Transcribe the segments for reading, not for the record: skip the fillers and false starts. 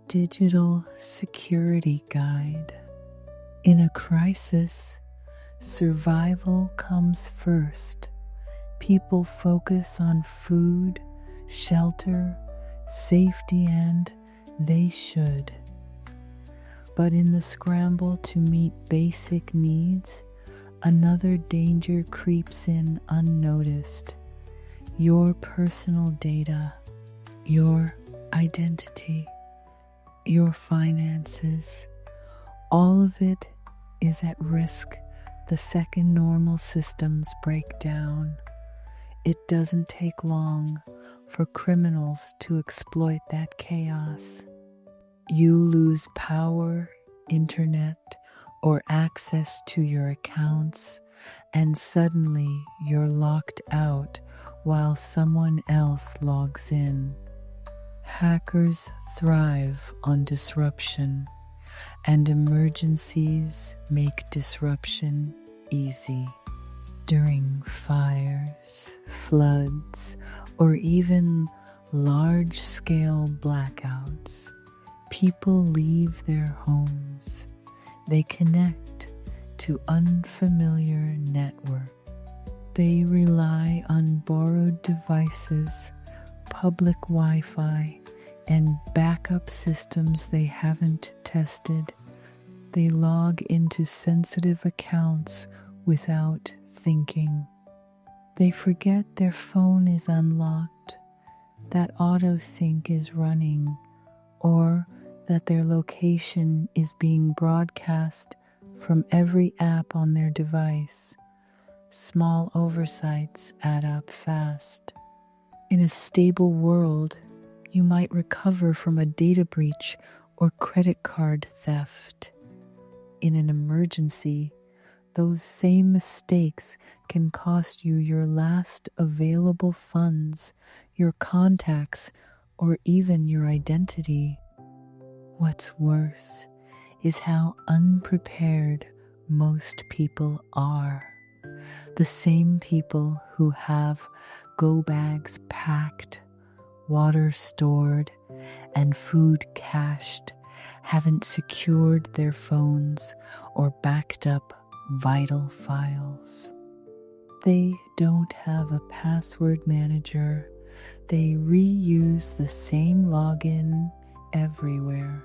digital security guide. In a crisis, survival comes first. People focus on food, shelter, safety, and they should. But in the scramble to meet basic needs, another danger creeps in unnoticed. Your personal data, your identity, your finances, all of it is at risk the second normal systems break down. It doesn't take long for criminals to exploit that chaos. You lose power, internet, or access to your accounts, and suddenly you're locked out while someone else logs in. Hackers thrive on disruption, and emergencies make disruption easy. During fires, floods, or even large-scale blackouts, people leave their homes. They connect to unfamiliar networks. They rely on borrowed devices, public Wi-Fi, and backup systems they haven't tested. They log into sensitive accounts without thinking. They forget their phone is unlocked, that auto-sync is running, or that their location is being broadcast from every app on their device. Small oversights add up fast. In a stable world, you might recover from a data breach or credit card theft. In an emergency, those same mistakes can cost you your last available funds, your contacts, or even your identity. What's worse is how unprepared most people are. The same people who have go bags packed, water stored, and food cached haven't secured their phones or backed up vital files. They don't have a password manager. They reuse the same login everywhere.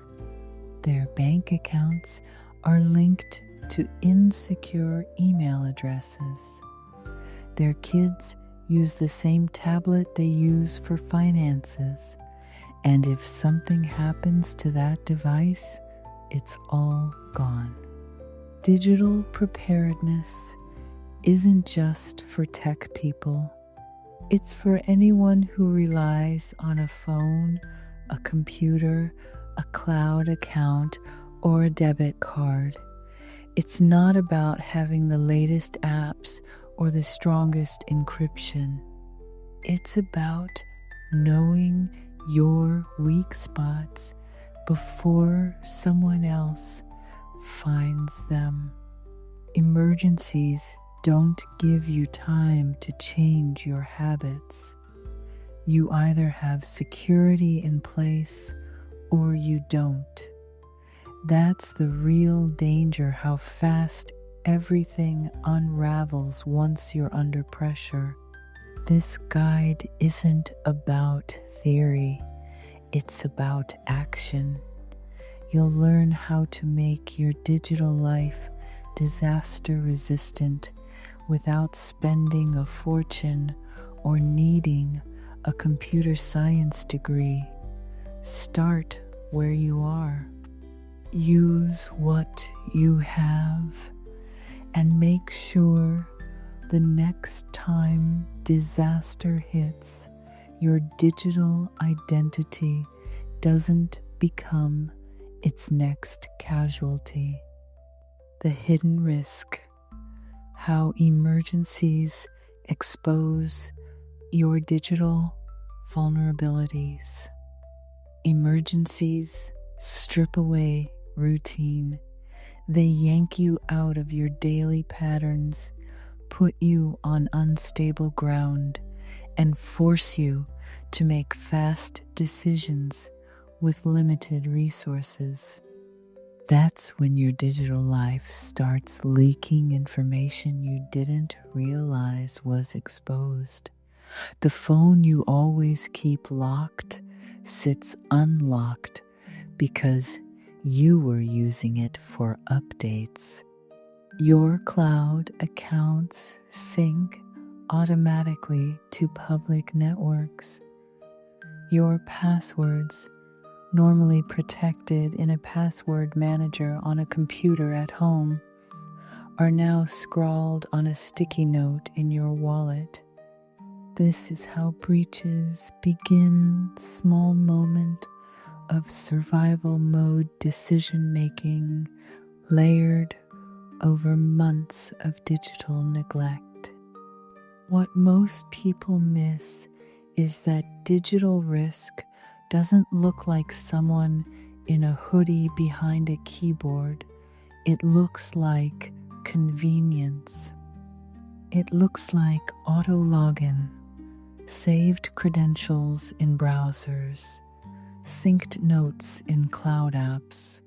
Their bank accounts are linked to insecure email addresses. Their kids use the same tablet they use for finances, and if something happens to that device, it's all gone. Digital preparedness isn't just for tech people. It's for anyone who relies on a phone, a computer, a cloud account, or a debit card. It's not about having the latest apps or the strongest encryption. It's about knowing your weak spots before someone else finds them. Emergencies don't give you time to change your habits. You either have security in place or you don't. That's the real danger, how fast everything unravels once you're under pressure. This guide isn't about theory, it's about action. You'll learn how to make your digital life disaster resistant without spending a fortune or needing a computer science degree. Start where you are. Use what you have, and make sure the next time disaster hits, your digital identity doesn't become its next casualty. The hidden risk, how emergencies expose your digital vulnerabilities. Emergencies strip away routine. They yank you out of your daily patterns, put you on unstable ground, and force you to make fast decisions with limited resources. That's when your digital life starts leaking information you didn't realize was exposed. The phone you always keep locked sits unlocked because you were using it for updates. Your cloud accounts sync automatically to public networks. Your passwords, normally protected in a password manager on a computer at home, are now scrawled on a sticky note in your wallet. This is how breaches begin. Small moment of survival mode decision making layered over months of digital neglect. What most people miss is that digital risk doesn't look like someone in a hoodie behind a keyboard. It looks like convenience. It looks like auto login, saved credentials in browsers, synced notes in cloud apps,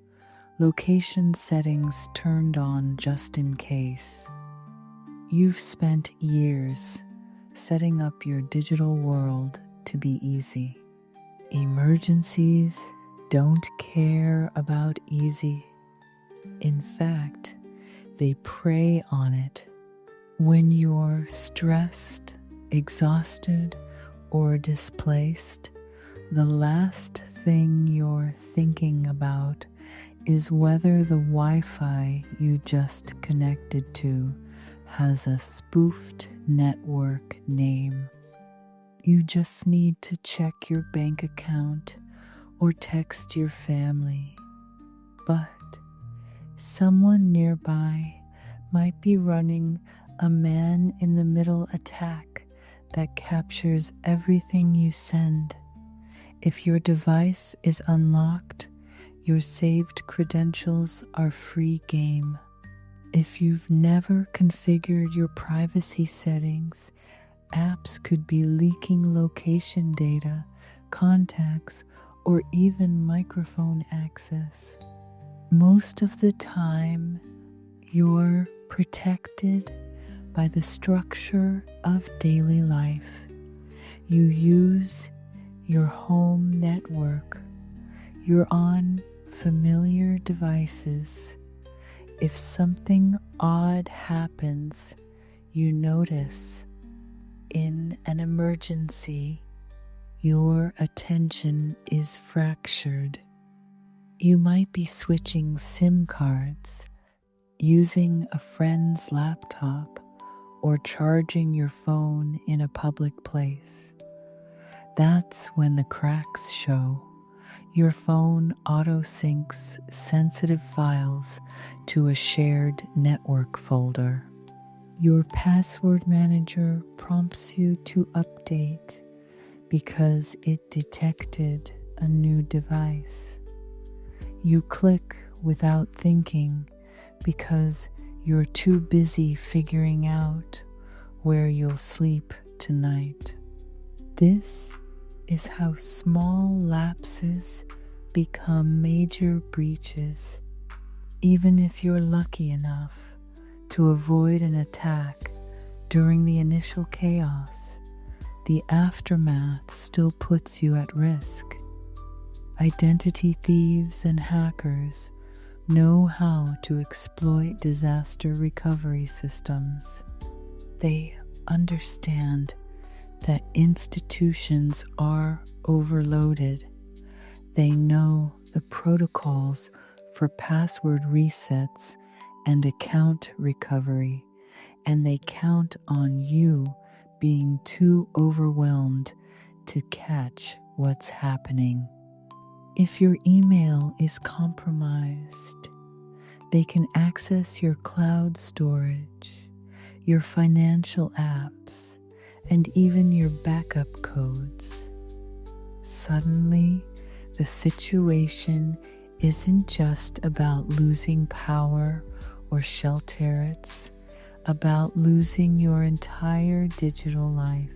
location settings turned on just in case. You've spent years setting up your digital world to be easy. Emergencies don't care about easy. In fact, they prey on it. When you're stressed, exhausted, or displaced, the last thing you're thinking about is whether the Wi-Fi you just connected to has a spoofed network name. You just need to check your bank account or text your family. But someone nearby might be running a man-in-the-middle attack that captures everything you send. If your device is unlocked, your saved credentials are free game. If you've never configured your privacy settings, apps could be leaking location data, contacts, or even microphone access. Most of the time, you're protected by the structure of daily life. You use your home network. You're on familiar devices. If something odd happens, you notice. In an emergency, your attention is fractured. You might be switching SIM cards, using a friend's laptop, or charging your phone in a public place. That's when the cracks show. Your phone auto-syncs sensitive files to a shared network folder. Your password manager prompts you to update because it detected a new device. You click without thinking because you're too busy figuring out where you'll sleep tonight. This is how small lapses become major breaches. Even if you're lucky enough to avoid an attack during the initial chaos, the aftermath still puts you at risk. Identity thieves and hackers know how to exploit disaster recovery systems. They understand that institutions are overloaded. They know the protocols for password resets and account recovery, and they count on you being too overwhelmed to catch what's happening. If your email is compromised, they can access your cloud storage, your financial apps, and even your backup codes. Suddenly, the situation isn't just about losing power or shelter, it's about losing your entire digital life.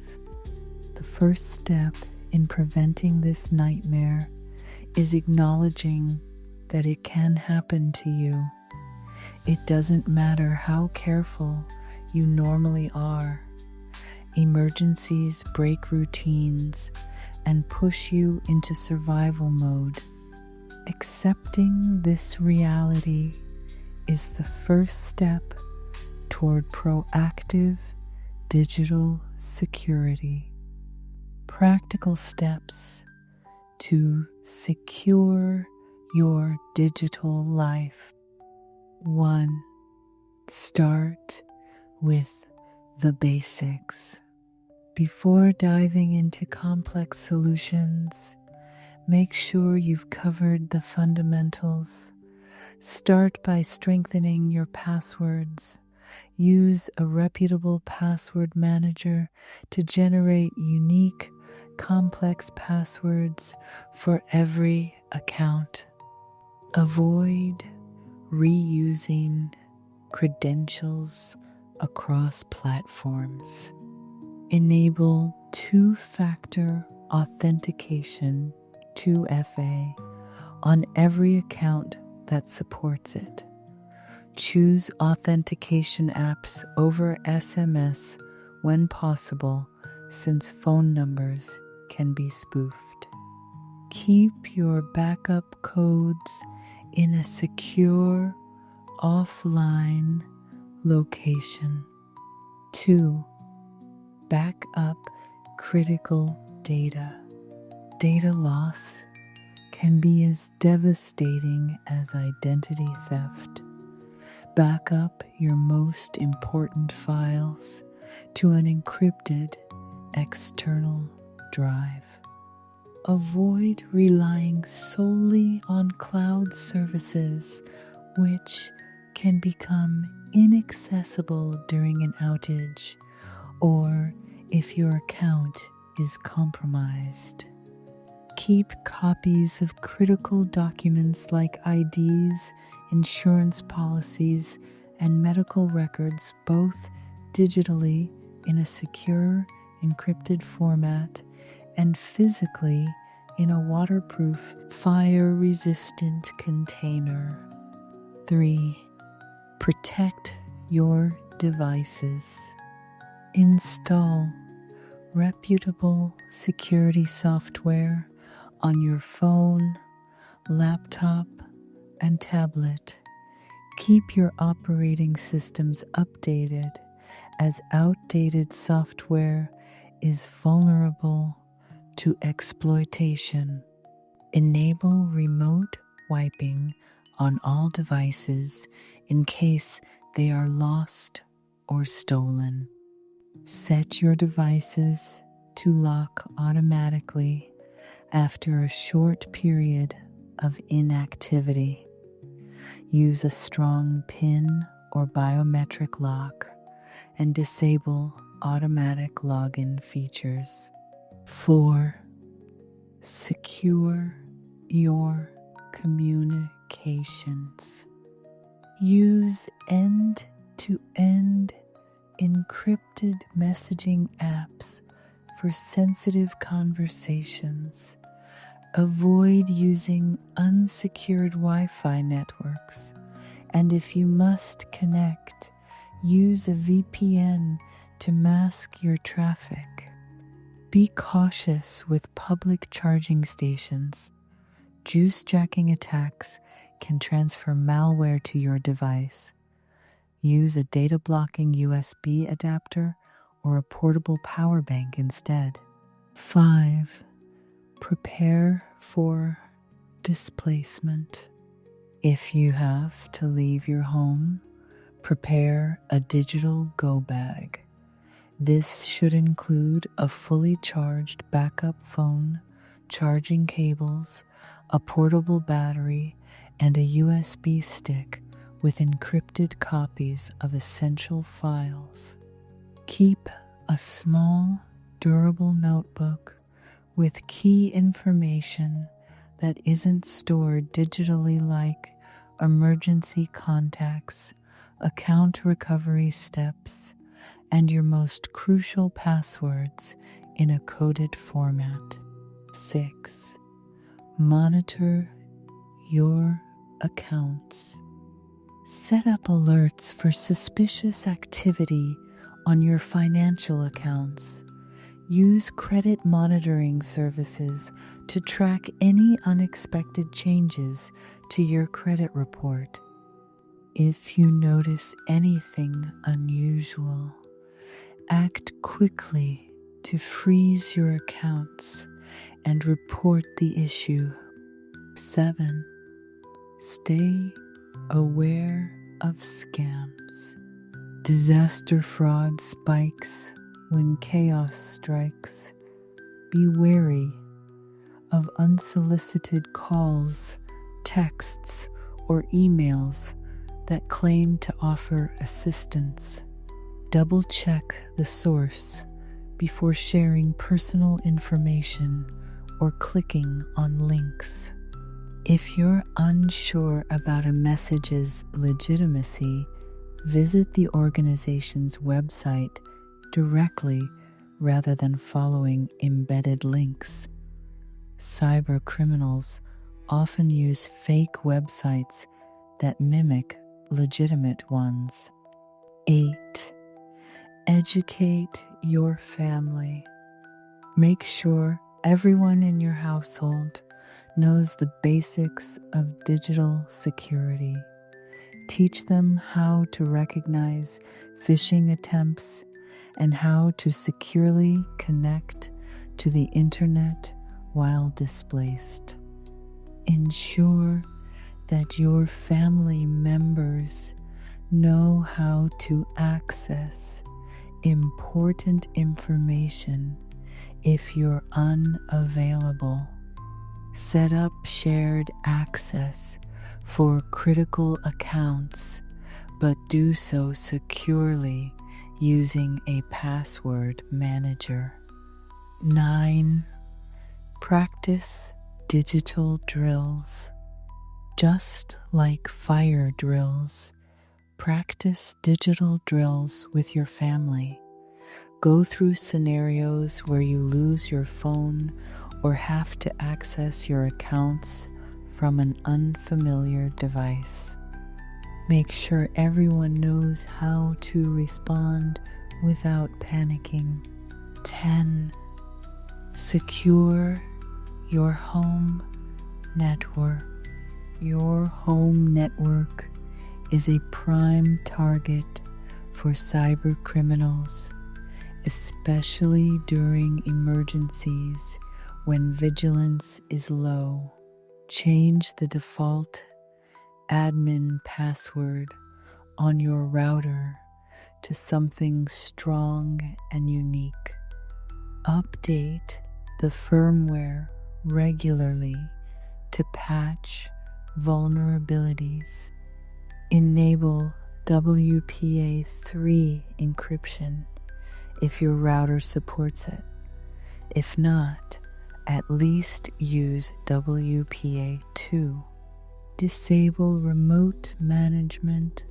The first step in preventing this nightmare is acknowledging that it can happen to you. It doesn't matter how careful you normally are. Emergencies break routines and push you into survival mode. Accepting this reality is the first step toward proactive digital security. Practical steps to secure your digital life. 1. Start with the basics. Before diving into complex solutions, make sure you've covered the fundamentals. Start by strengthening your passwords. Use a reputable password manager to generate unique, complex passwords for every account. Avoid reusing credentials across platforms. Enable two-factor authentication, 2FA, on every account that supports it. Choose authentication apps over SMS when possible, since phone numbers can be spoofed. Keep your backup codes in a secure, offline location. 2. Back up critical data. Data loss can be as devastating as identity theft. Back up your most important files to an encrypted external drive. Avoid relying solely on cloud services, which can become inaccessible during an outage or if your account is compromised. Keep copies of critical documents like IDs, insurance policies, and medical records both digitally in a secure, encrypted format and physically in a waterproof, fire-resistant container. 3. Protect your devices. Install reputable security software on your phone, laptop, and tablet. Keep your operating systems updated, as outdated software is vulnerable to exploitation. Enable remote wiping on all devices in case they are lost or stolen. Set your devices to lock automatically after a short period of inactivity. Use a strong PIN or biometric lock and disable automatic login features. 4. Secure your communications. Use end-to-end encrypted messaging apps for sensitive conversations. Avoid using unsecured Wi-Fi networks, and if you must connect, use a VPN to mask your traffic. Be cautious with public charging stations. Juice-jacking attacks can transfer malware to your device. Use a data-blocking USB adapter or a portable power bank instead. 5. Prepare for displacement. If you have to leave your home, prepare a digital go bag. This should include a fully charged backup phone, charging cables, a portable battery, and a USB stick with encrypted copies of essential files. Keep a small, durable notebook with key information that isn't stored digitally, like emergency contacts, account recovery steps, and your most crucial passwords in a coded format. 6. Monitor your accounts. Set up alerts for suspicious activity on your financial accounts. Use credit monitoring services to track any unexpected changes to your credit report. If you notice anything unusual, act quickly to freeze your accounts and report the issue. 7. Stay aware of scams. Disaster fraud spikes when chaos strikes. Be wary of unsolicited calls, texts, or emails that claim to offer assistance. Double-check the source before sharing personal information or clicking on links. If you're unsure about a message's legitimacy, visit the organization's website directly rather than following embedded links. Cyber criminals often use fake websites that mimic legitimate ones. 8. Educate your family. Make sure everyone in your household knows the basics of digital security. Teach them how to recognize phishing attempts and how to securely connect to the internet while displaced. Ensure that your family members know how to access important information if you're unavailable. Set up shared access for critical accounts, but do so securely using a password manager. 9. Practice digital drills. Just like fire drills, practice digital drills with your family. Go through scenarios where you lose your phone or have to access your accounts from an unfamiliar device. Make sure everyone knows how to respond without panicking. 10. Secure your home network. Your home network is a prime target for cyber criminals, especially during emergencies when vigilance is low. Change the default admin password on your router to something strong and unique. Update the firmware regularly to patch vulnerabilities. Enable WPA3 encryption if your router supports it. If not, at least use WPA2. Disable remote management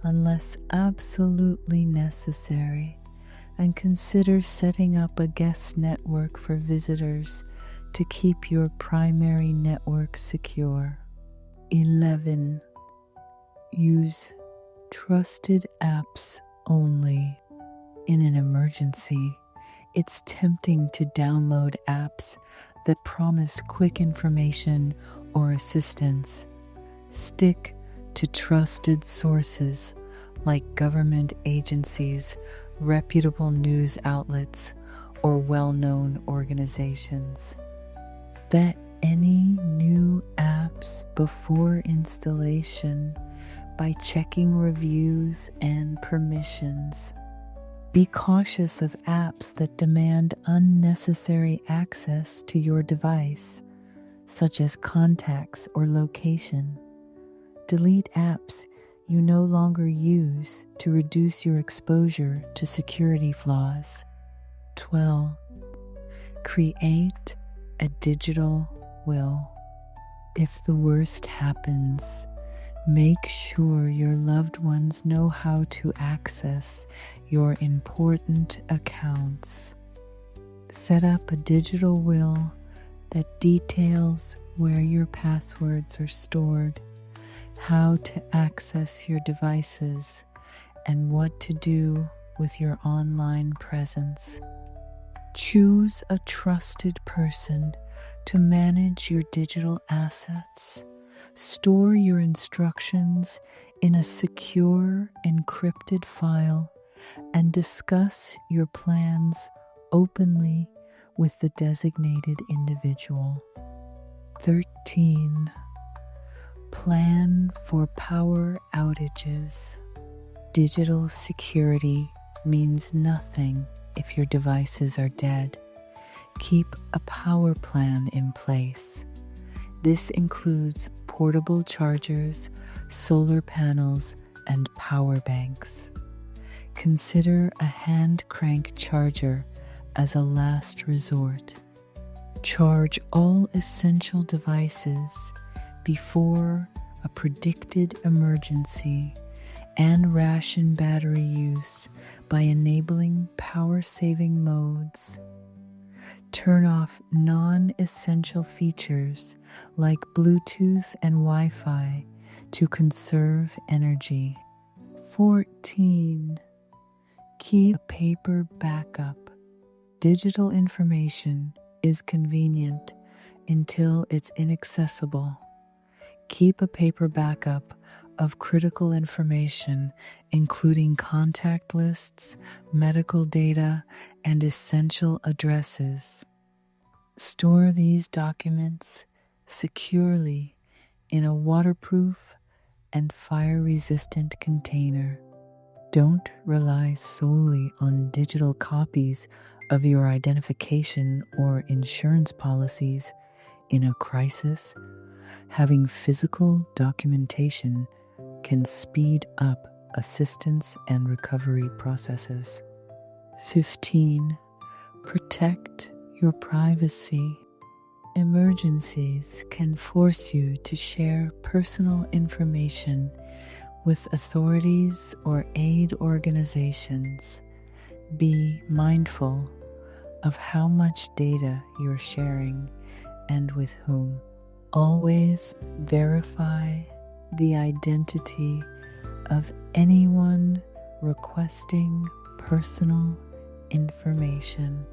unless absolutely necessary, and consider setting up a guest network for visitors to keep your primary network secure. 11. Use trusted apps only. In an emergency, it's tempting to download apps that promise quick information or assistance. Stick to trusted sources like government agencies, reputable news outlets, or well-known organizations. Vet any new apps before installation by checking reviews and permissions. Be cautious of apps that demand unnecessary access to your device, such as contacts or location. Delete apps you no longer use to reduce your exposure to security flaws. 12. Create a digital will. If the worst happens, make sure your loved ones know how to access your important accounts. Set up a digital will that details where your passwords are stored, how to access your devices, and what to do with your online presence. Choose a trusted person to manage your digital assets. Store your instructions in a secure, encrypted file and discuss your plans openly with the designated individual. 13. Plan for power outages. Digital security means nothing if your devices are dead. Keep a power plan in place. This includes portable chargers, solar panels, and power banks. Consider a hand crank charger as a last resort. Charge all essential devices before a predicted emergency and ration battery use by enabling power-saving modes. Turn off non-essential features like Bluetooth and Wi-Fi to conserve energy. 14. Keep a paper backup. Digital information is convenient until it's inaccessible. Keep a paper backup of critical information, including contact lists, medical data, and essential addresses. Store these documents securely in a waterproof and fire-resistant container. Don't rely solely on digital copies of your identification or insurance policies in a crisis. Having physical documentation can speed up assistance and recovery processes. 15. Protect your privacy. Emergencies can force you to share personal information with authorities or aid organizations. Be mindful of how much data you're sharing and with whom. Always verify the identity of anyone requesting personal information.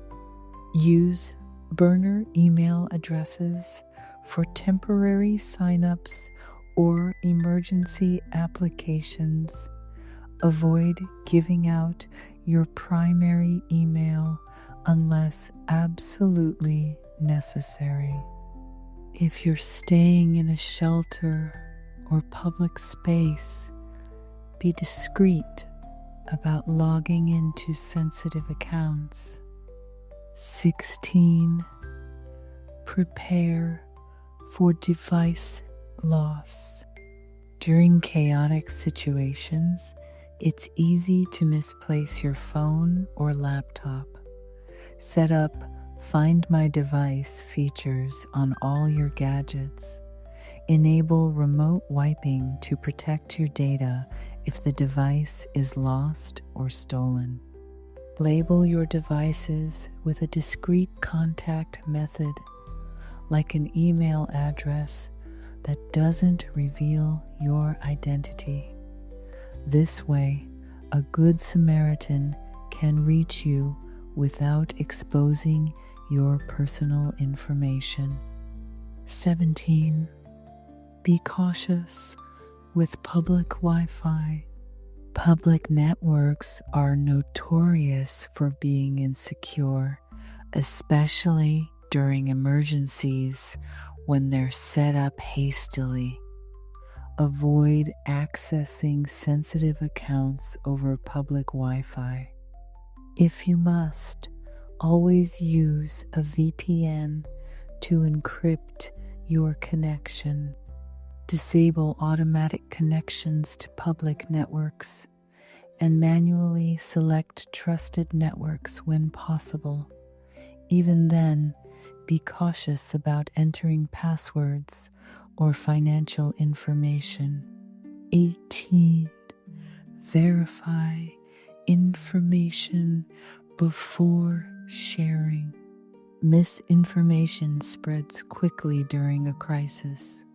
Use burner email addresses for temporary signups or emergency applications. Avoid giving out your primary email unless absolutely necessary. If you're staying in a shelter or public space, be discreet about logging into sensitive accounts. 16. Prepare for device loss. During chaotic situations, it's easy to misplace your phone or laptop. Set up Find My Device features on all your gadgets. Enable remote wiping to protect your data if the device is lost or stolen. Label your devices with a discrete contact method, like an email address that doesn't reveal your identity. This way, a good Samaritan can reach you without exposing your personal information. 17. Be cautious with public Wi-Fi. Public networks are notorious for being insecure, especially during emergencies when they're set up hastily. Avoid accessing sensitive accounts over public Wi-Fi. If you must, always use a VPN to encrypt your connection. Disable automatic connections to public networks and manually select trusted networks when possible. Even then, be cautious about entering passwords or financial information. 18. Verify information before sharing. Misinformation spreads quickly during a crisis.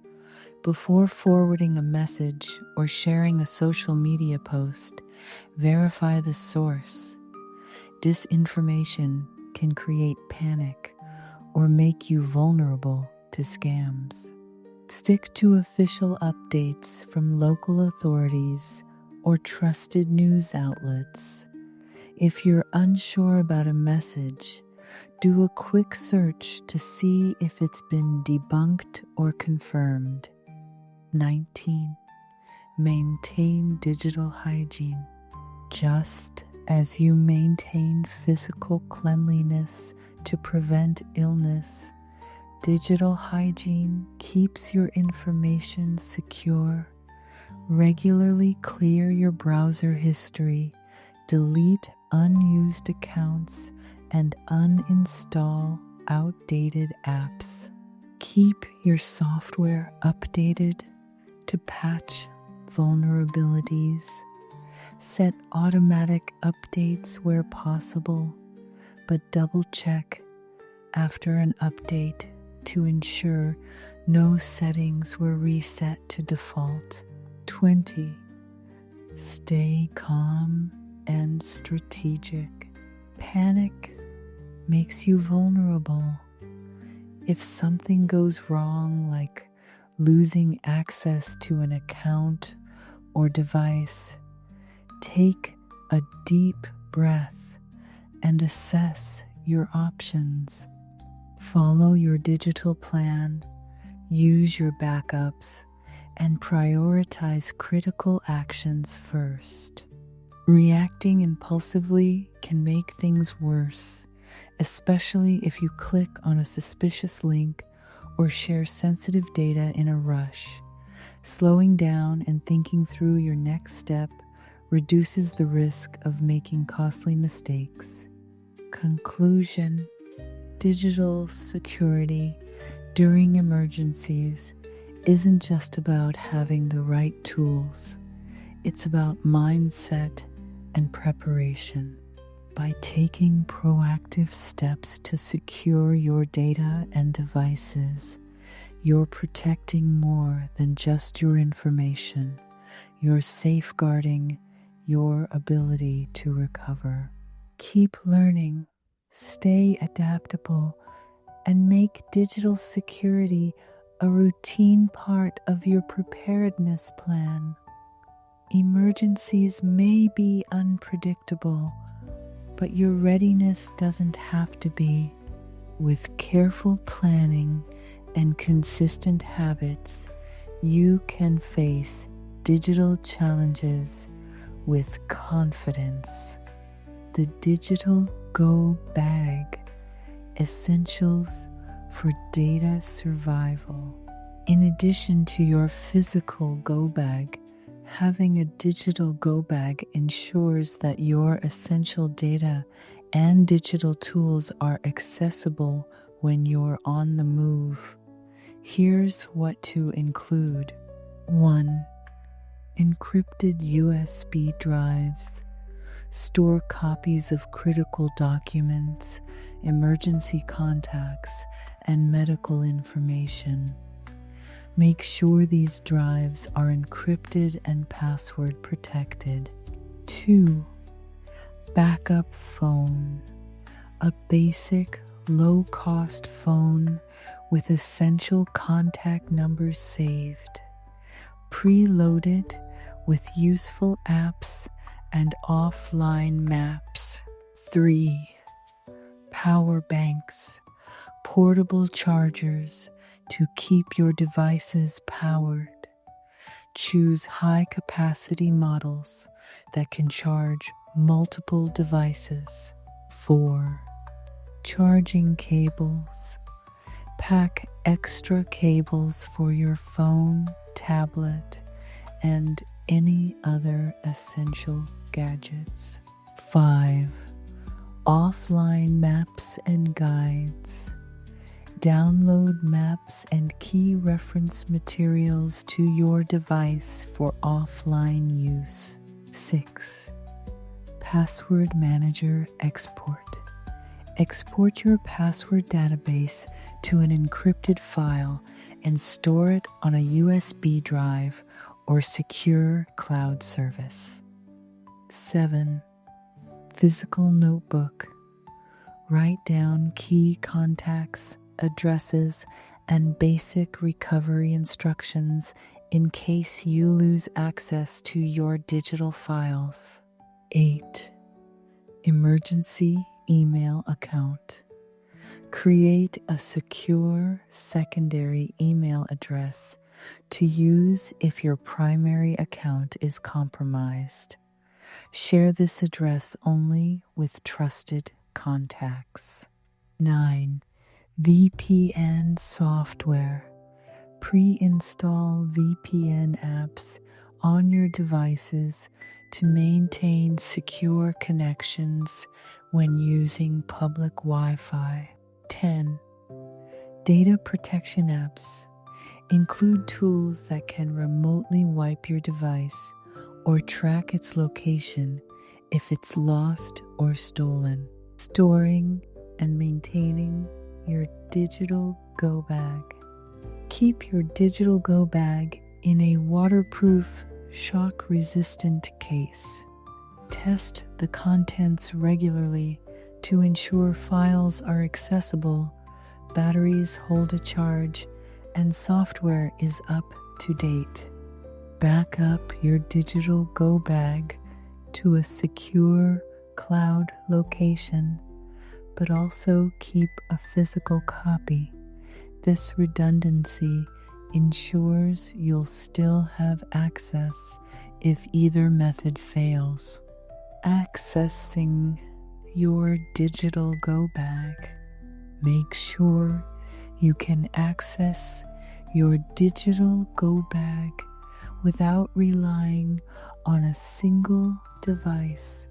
Before forwarding a message or sharing a social media post, verify the source. Disinformation can create panic or make you vulnerable to scams. Stick to official updates from local authorities or trusted news outlets. If you're unsure about a message, do a quick search to see if it's been debunked or confirmed. 19. Maintain digital hygiene. Just as you maintain physical cleanliness to prevent illness, digital hygiene keeps your information secure. Regularly clear your browser history, delete unused accounts, and uninstall outdated apps. Keep your software updated to patch vulnerabilities. Set automatic updates where possible, but double check after an update to ensure no settings were reset to default. 20. Stay calm and strategic. Panic makes you vulnerable. If something goes wrong, like losing access to an account or device, take a deep breath and assess your options. Follow your digital plan, use your backups, and prioritize critical actions first. Reacting impulsively can make things worse, especially if you click on a suspicious link or share sensitive data in a rush. Slowing down and thinking through your next step reduces the risk of making costly mistakes. Conclusion: digital security during emergencies isn't just about having the right tools. It's about mindset and preparation. By taking proactive steps to secure your data and devices, you're protecting more than just your information. You're safeguarding your ability to recover. Keep learning, stay adaptable, and make digital security a routine part of your preparedness plan. Emergencies may be unpredictable, but your readiness doesn't have to be. With careful planning and consistent habits, you can face digital challenges with confidence. The Digital Go Bag: Essentials for Data Survival. In addition to your physical go bag, having a digital go bag ensures that your essential data and digital tools are accessible when you're on the move. Here's what to include. 1. Encrypted USB drives. Store copies of critical documents, emergency contacts, and medical information. Make sure these drives are encrypted and password protected. 2. Backup phone. A basic, low-cost phone with essential contact numbers saved. Preloaded with useful apps and offline maps. 3. Power banks. Portable chargers to keep your devices powered. Choose high-capacity models that can charge multiple devices. 4. Charging cables. Pack extra cables for your phone, tablet, and any other essential gadgets. 5. Offline maps and guides. Download maps and key reference materials to your device for offline use. 6. Password Manager Export. Export your password database to an encrypted file and store it on a USB drive or secure cloud service. 7. Physical notebook. Write down key contacts, addresses, and basic recovery instructions in case you lose access to your digital files. 8. Emergency email account. Create a secure secondary email address to use if your primary account is compromised. Share this address only with trusted contacts. 9. VPN software. Pre-install VPN apps on your devices to maintain secure connections when using public Wi-Fi. 10. Data protection apps. Include tools that can remotely wipe your device or track its location if it's lost or stolen. Storing and maintaining your digital go bag. Keep your digital go bag in a waterproof, shock-resistant case. Test the contents regularly to ensure files are accessible, batteries hold a charge, and software is up to date. Back up your digital go bag to a secure cloud location, but also keep a physical copy. This redundancy ensures you'll still have access if either method fails. Accessing your digital go bag. Make sure you can access your digital go bag without relying on a single device.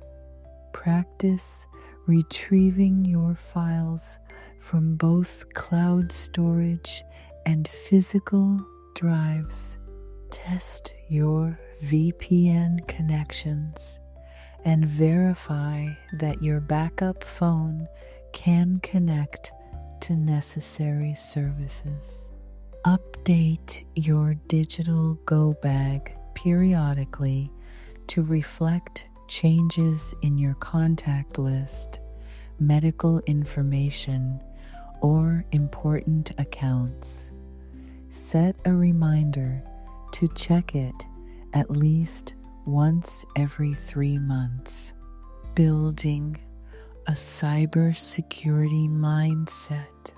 Practice retrieving your files from both cloud storage and physical drives. Test your VPN connections and verify that your backup phone can connect to necessary services. Update your digital go bag periodically to reflect changes in your contact list, medical information, or important accounts. Set a reminder to check it at least once every 3 months. Building a cybersecurity mindset.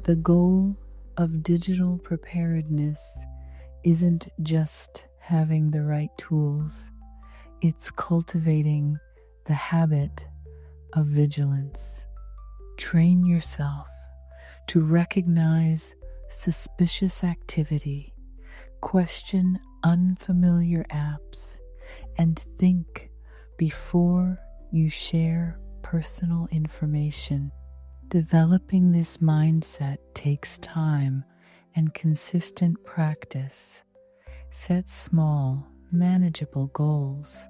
The goal of digital preparedness isn't just having the right tools, it's cultivating the habit of vigilance. Train yourself to recognize suspicious activity, question unfamiliar apps, and think before you share personal information. Developing this mindset takes time and consistent practice. Set small, manageable goals,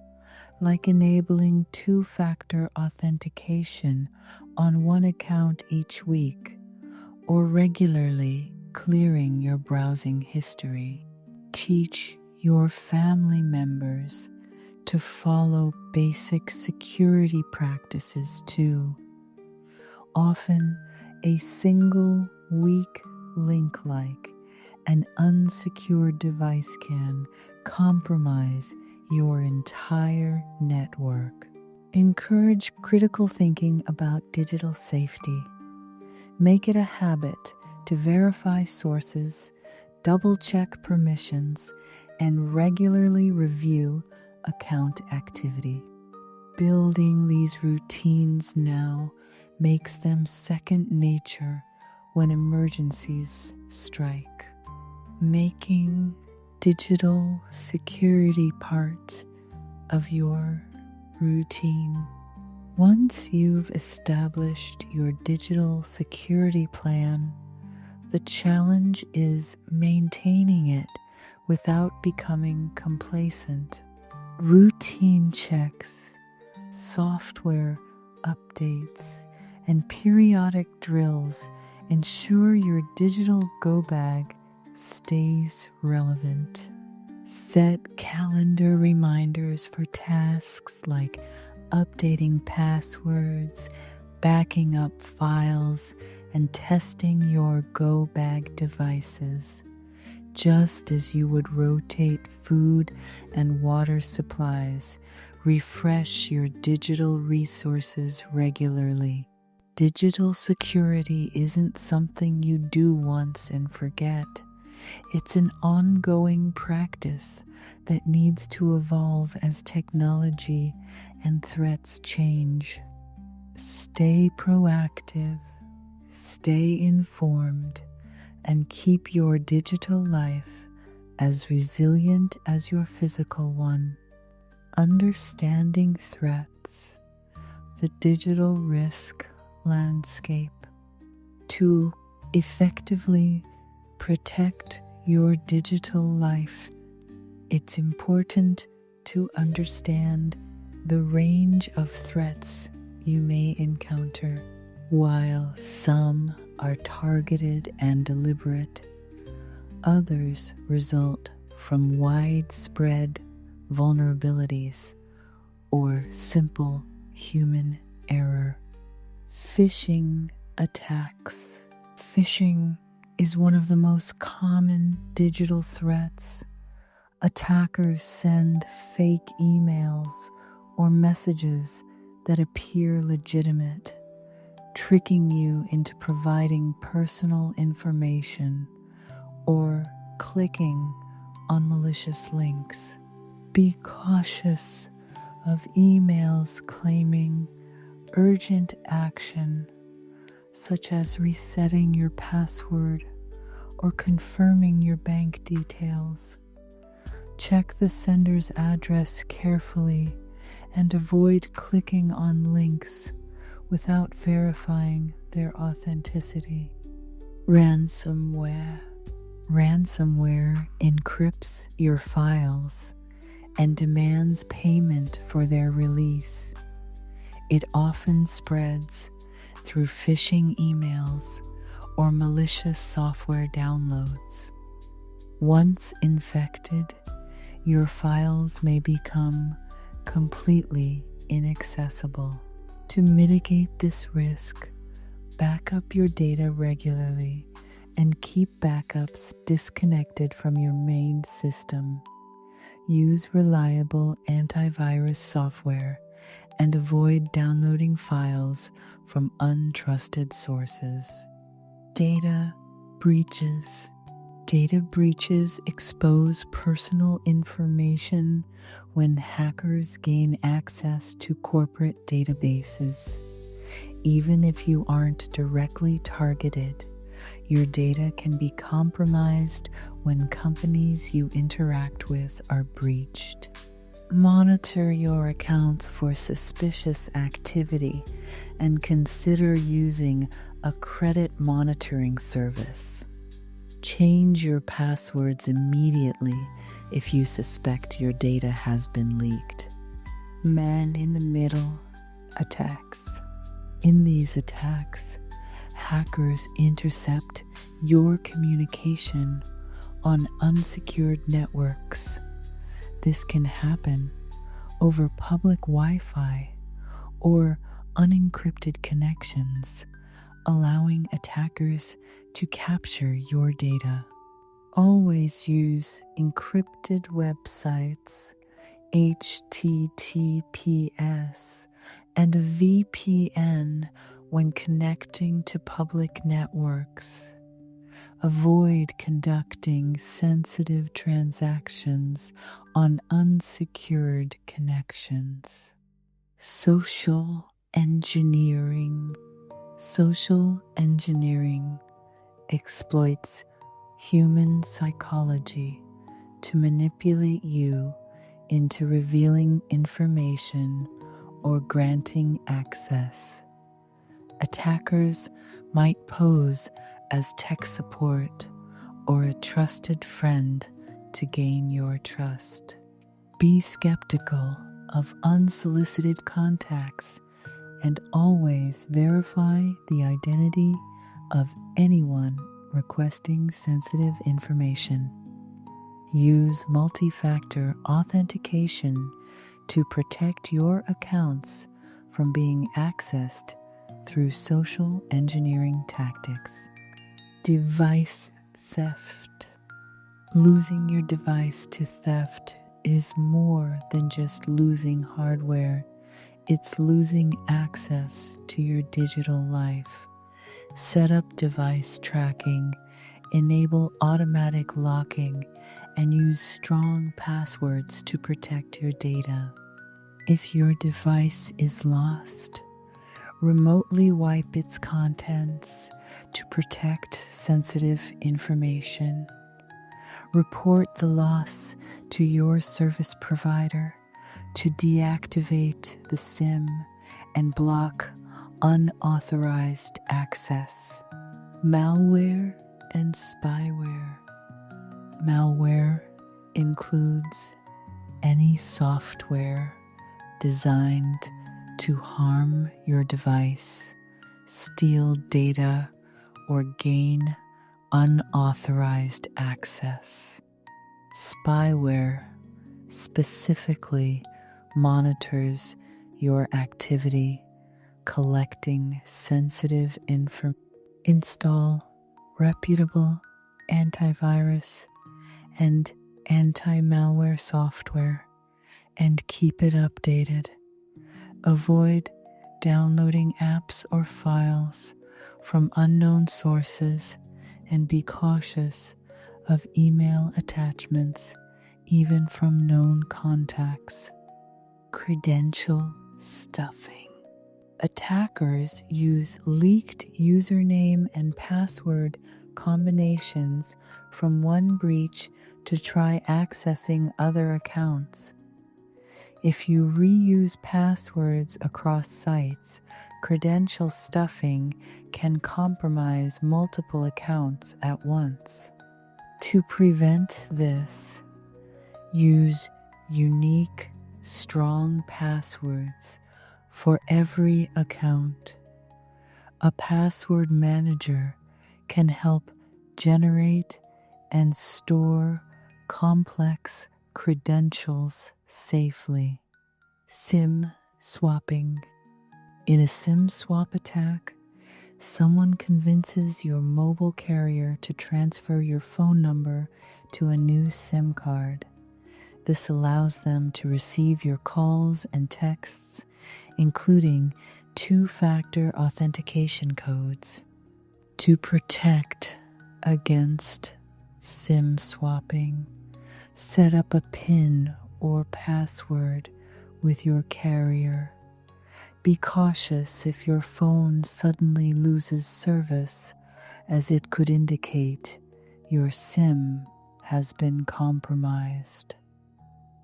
like enabling 2-factor authentication on one account each week, or regularly clearing your browsing history. Teach your family members to follow basic security practices too. Often, a single weak link like an unsecured device can compromise your entire network. Encourage critical thinking about digital safety. Make it a habit to verify sources, double-check permissions, and regularly review account activity. Building these routines now makes them second nature when emergencies strike. Making digital security part of your routine. Once you've established your digital security plan, the challenge is maintaining it without becoming complacent. Routine checks, software updates, and periodic drills ensure your digital go bag stays relevant. Set calendar reminders for tasks like updating passwords, backing up files, and testing your go bag devices. Just as you would rotate food and water supplies, refresh your digital resources regularly. Digital security isn't something you do once and forget. It's an ongoing practice that needs to evolve as technology and threats change. Stay proactive, stay informed, and keep your digital life as resilient as your physical one. Understanding threats, the digital risk landscape. To effectively protect your digital life, it's important to understand the range of threats you may encounter. While some are targeted and deliberate, others result from widespread vulnerabilities or simple human error. Phishing attacks. Phishing is one of the most common digital threats. Attackers send fake emails or messages that appear legitimate, tricking you into providing personal information or clicking on malicious links. Be cautious of emails claiming urgent action, such as resetting your password or confirming your bank details. Check the sender's address carefully and avoid clicking on links without verifying their authenticity. Ransomware. Ransomware encrypts your files and demands payment for their release. It often spreads through phishing emails or malicious software downloads. Once infected, your files may become completely inaccessible. To mitigate this risk, back up your data regularly and keep backups disconnected from your main system. Use reliable antivirus software and avoid downloading files from untrusted sources. Data breaches. Data breaches expose personal information when hackers gain access to corporate databases. Even if you aren't directly targeted, your data can be compromised when companies you interact with are breached. Monitor your accounts for suspicious activity and consider using a credit monitoring service. Change your passwords immediately if you suspect your data has been leaked. Man-in-the-middle attacks. In these attacks, hackers intercept your communication on unsecured networks. This can happen over public Wi-Fi or unencrypted connections, allowing attackers to capture your data. Always use encrypted websites, HTTPS, and a VPN when connecting to public networks. Avoid conducting sensitive transactions on unsecured connections. Social engineering. Social engineering exploits human psychology to manipulate you into revealing information or granting access. Attackers might pose as tech support or a trusted friend to gain your trust. Be skeptical of unsolicited contacts and always verify the identity of anyone requesting sensitive information. Use multi-factor authentication to protect your accounts from being accessed through social engineering tactics. Device theft. Losing your device to theft is more than just losing hardware. It's losing access to your digital life. Set up device tracking, enable automatic locking, and use strong passwords to protect your data. If your device is lost, remotely wipe its contents to protect sensitive information. Report the loss to your service provider to deactivate the SIM and block unauthorized access. Malware and spyware. Malware includes any software designed to harm your device, steal data, or gain unauthorized access. Spyware specifically monitors your activity, collecting sensitive information. Install reputable antivirus and anti-malware software and keep it updated. Avoid downloading apps or files from unknown sources and be cautious of email attachments, even from known contacts. Credential stuffing. Attackers use leaked username and password combinations from one breach to try accessing other accounts. If you reuse passwords across sites, credential stuffing can compromise multiple accounts at once. To prevent this, use unique, strong passwords for every account. A password manager can help generate and store complex credentials safely. SIM swapping. In a SIM swap attack, someone convinces your mobile carrier to transfer your phone number to a new SIM card. This allows them to receive your calls and texts, including two-factor authentication codes. To protect against SIM swapping, set up a PIN or password with your carrier. Be cautious if your phone suddenly loses service, as it could indicate your SIM has been compromised.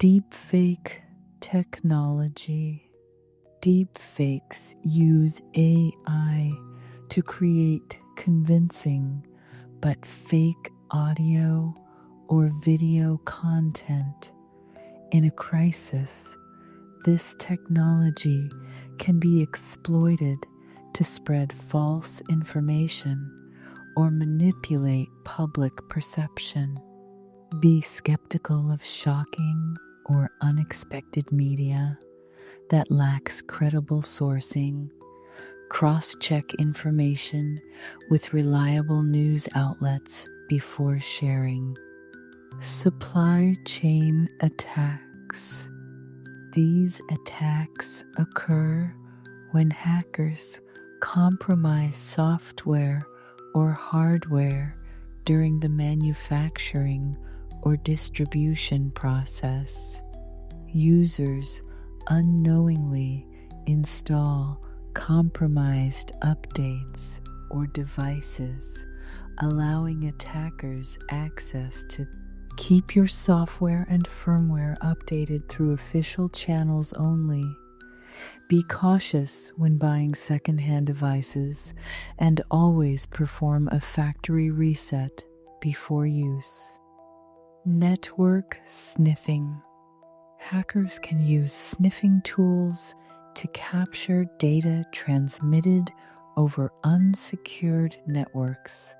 Deepfake technology. Deepfakes use AI to create convincing but fake audio or video content. In a crisis, this technology can be exploited to spread false information or manipulate public perception. Be skeptical of shocking or unexpected media that lacks credible sourcing. Cross-check information with reliable news outlets before sharing. Supply chain attacks. These attacks occur when hackers compromise software or hardware during the manufacturing or distribution process. Users unknowingly install compromised updates or devices, allowing attackers access to. Keep your software and firmware updated through official channels only. Be cautious when buying secondhand devices and always perform a factory reset before use. Network sniffing. Hackers can use sniffing tools, to capture data transmitted over unsecured networks.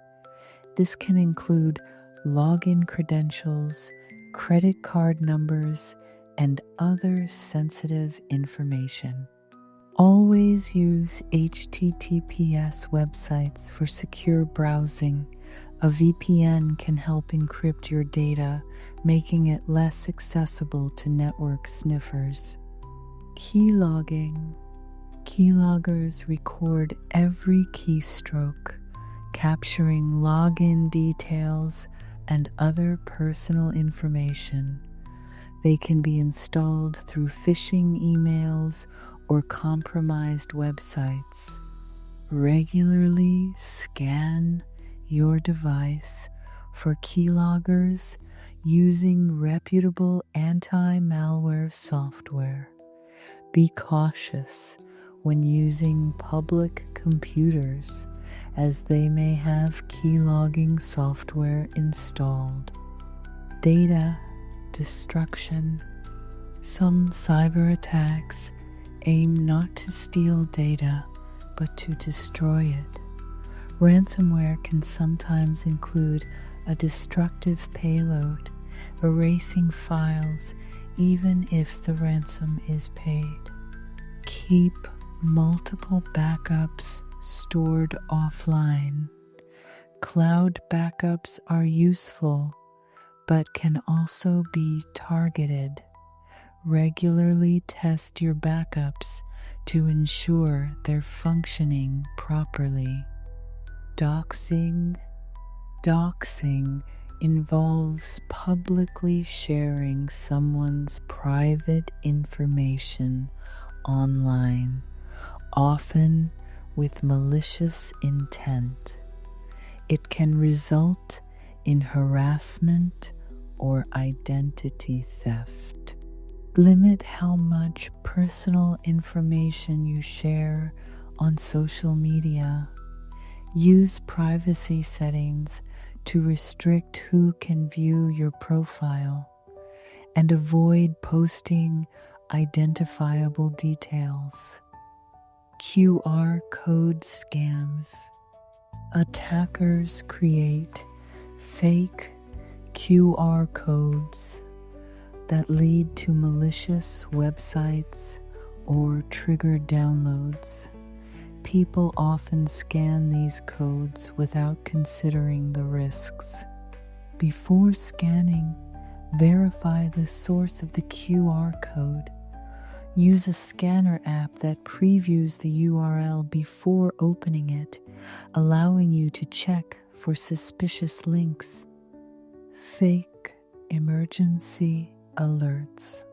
This can include login credentials, credit card numbers, and other sensitive information. Always use HTTPS websites for secure browsing. A VPN can help encrypt your data, making it less accessible to network sniffers. Keylogging. Keyloggers record every keystroke, capturing login details and other personal information. They can be installed through phishing emails or compromised websites. Regularly scan your device for keyloggers using reputable anti-malware software. Be cautious when using public computers, as they may have keylogging software installed. Data destruction. Some cyber attacks aim not to steal data, but to destroy it. Ransomware can sometimes include a destructive payload, erasing files even if the ransom is paid. Keep multiple backups stored offline. Cloud backups are useful, but can also be targeted. Regularly test your backups to ensure they're functioning properly. Doxing. Doxing involves publicly sharing someone's private information online, often with malicious intent. It can result in harassment or identity theft. Limit how much personal information you share on social media. Use privacy settings to restrict who can view your profile, and avoid posting identifiable details. QR code scams. Attackers create fake QR codes that lead to malicious websites or trigger downloads. People often scan these codes without considering the risks. Before scanning, verify the source of the QR code. Use a scanner app that previews the URL before opening it, allowing you to check for suspicious links. Fake emergency alerts.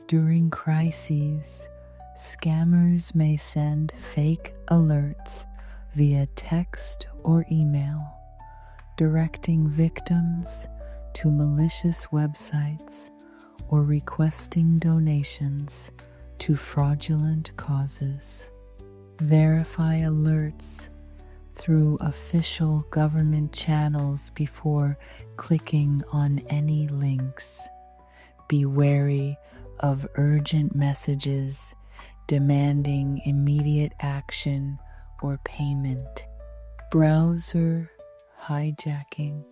During crises, scammers may send fake alerts via text or email, directing victims to malicious websites or requesting donations to fraudulent causes. Verify alerts through official government channels before clicking on any links. Be wary of urgent messages demanding immediate action or payment. Browser hijacking.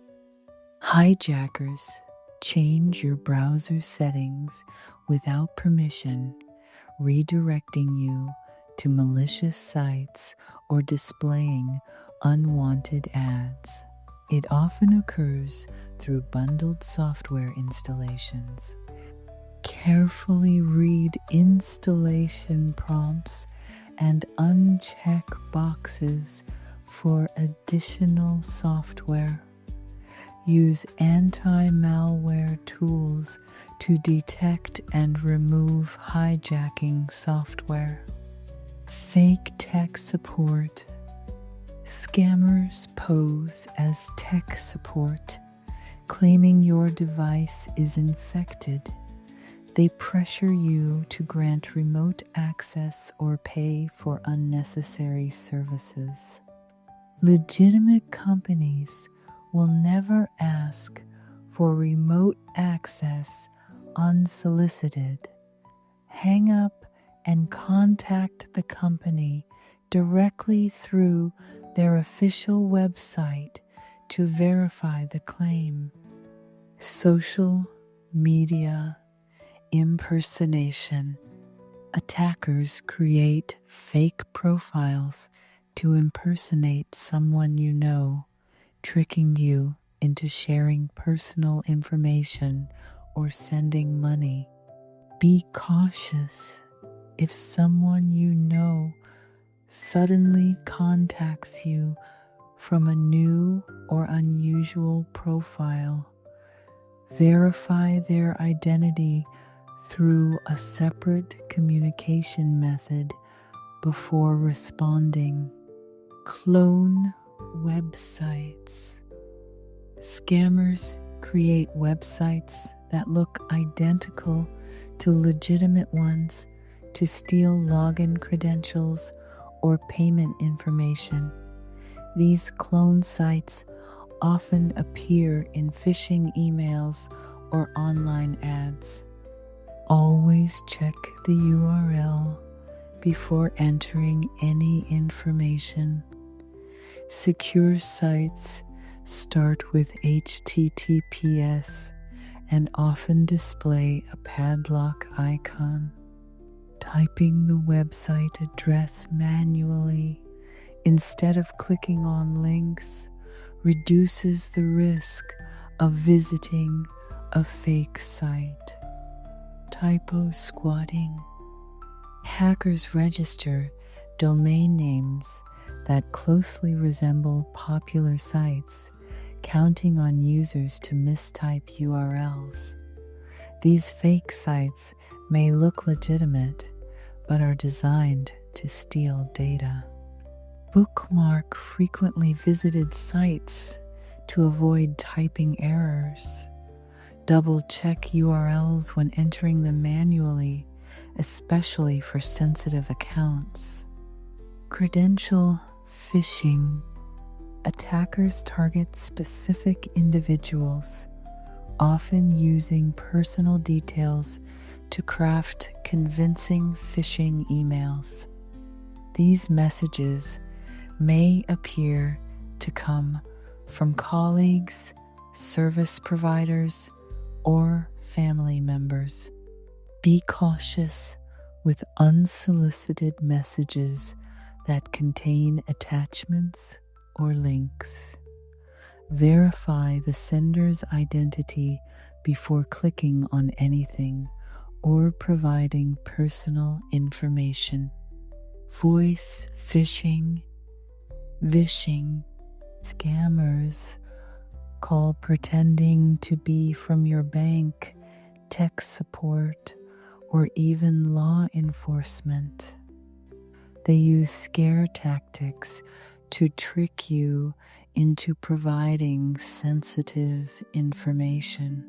Hijackers change your browser settings without permission, redirecting you to malicious sites or displaying unwanted ads. It often occurs through bundled software installations. Carefully read installation prompts and uncheck boxes for additional software. Use anti-malware tools to detect and remove hijacking software. Fake tech support. Scammers pose as tech support, claiming your device is infected. They pressure you to grant remote access or pay for unnecessary services. Legitimate companies will never ask for remote access unsolicited. Hang up and contact the company directly through their official website to verify the claim. Social media impersonation. Attackers create fake profiles to impersonate someone you know, tricking you into sharing personal information or sending money. Be cautious if someone you know suddenly contacts you from a new or unusual profile. Verify their identity through a separate communication method before responding. Clone websites. Scammers create websites that look identical to legitimate ones to steal login credentials or payment information. These clone sites often appear in phishing emails or online ads. Always check the URL before entering any information. Secure sites start with HTTPS and often display a padlock icon. Typing the website address manually instead of clicking on links reduces the risk of visiting a fake site. Typo squatting. Hackers register domain names that closely resemble popular sites, counting on users to mistype URLs. These fake sites may look legitimate, but are designed to steal data. Bookmark frequently visited sites to avoid typing errors. Double-check URLs when entering them manually, especially for sensitive accounts. Credential phishing. Attackers target specific individuals, often using personal details to craft convincing phishing emails. These messages may appear to come from colleagues, service providers, or family members. Be cautious with unsolicited messages that contain attachments or links. Verify the sender's identity before clicking on anything or providing personal information. Voice phishing, vishing. Scammers call pretending to be from your bank, tech support, or even law enforcement. They use scare tactics to trick you into providing sensitive information.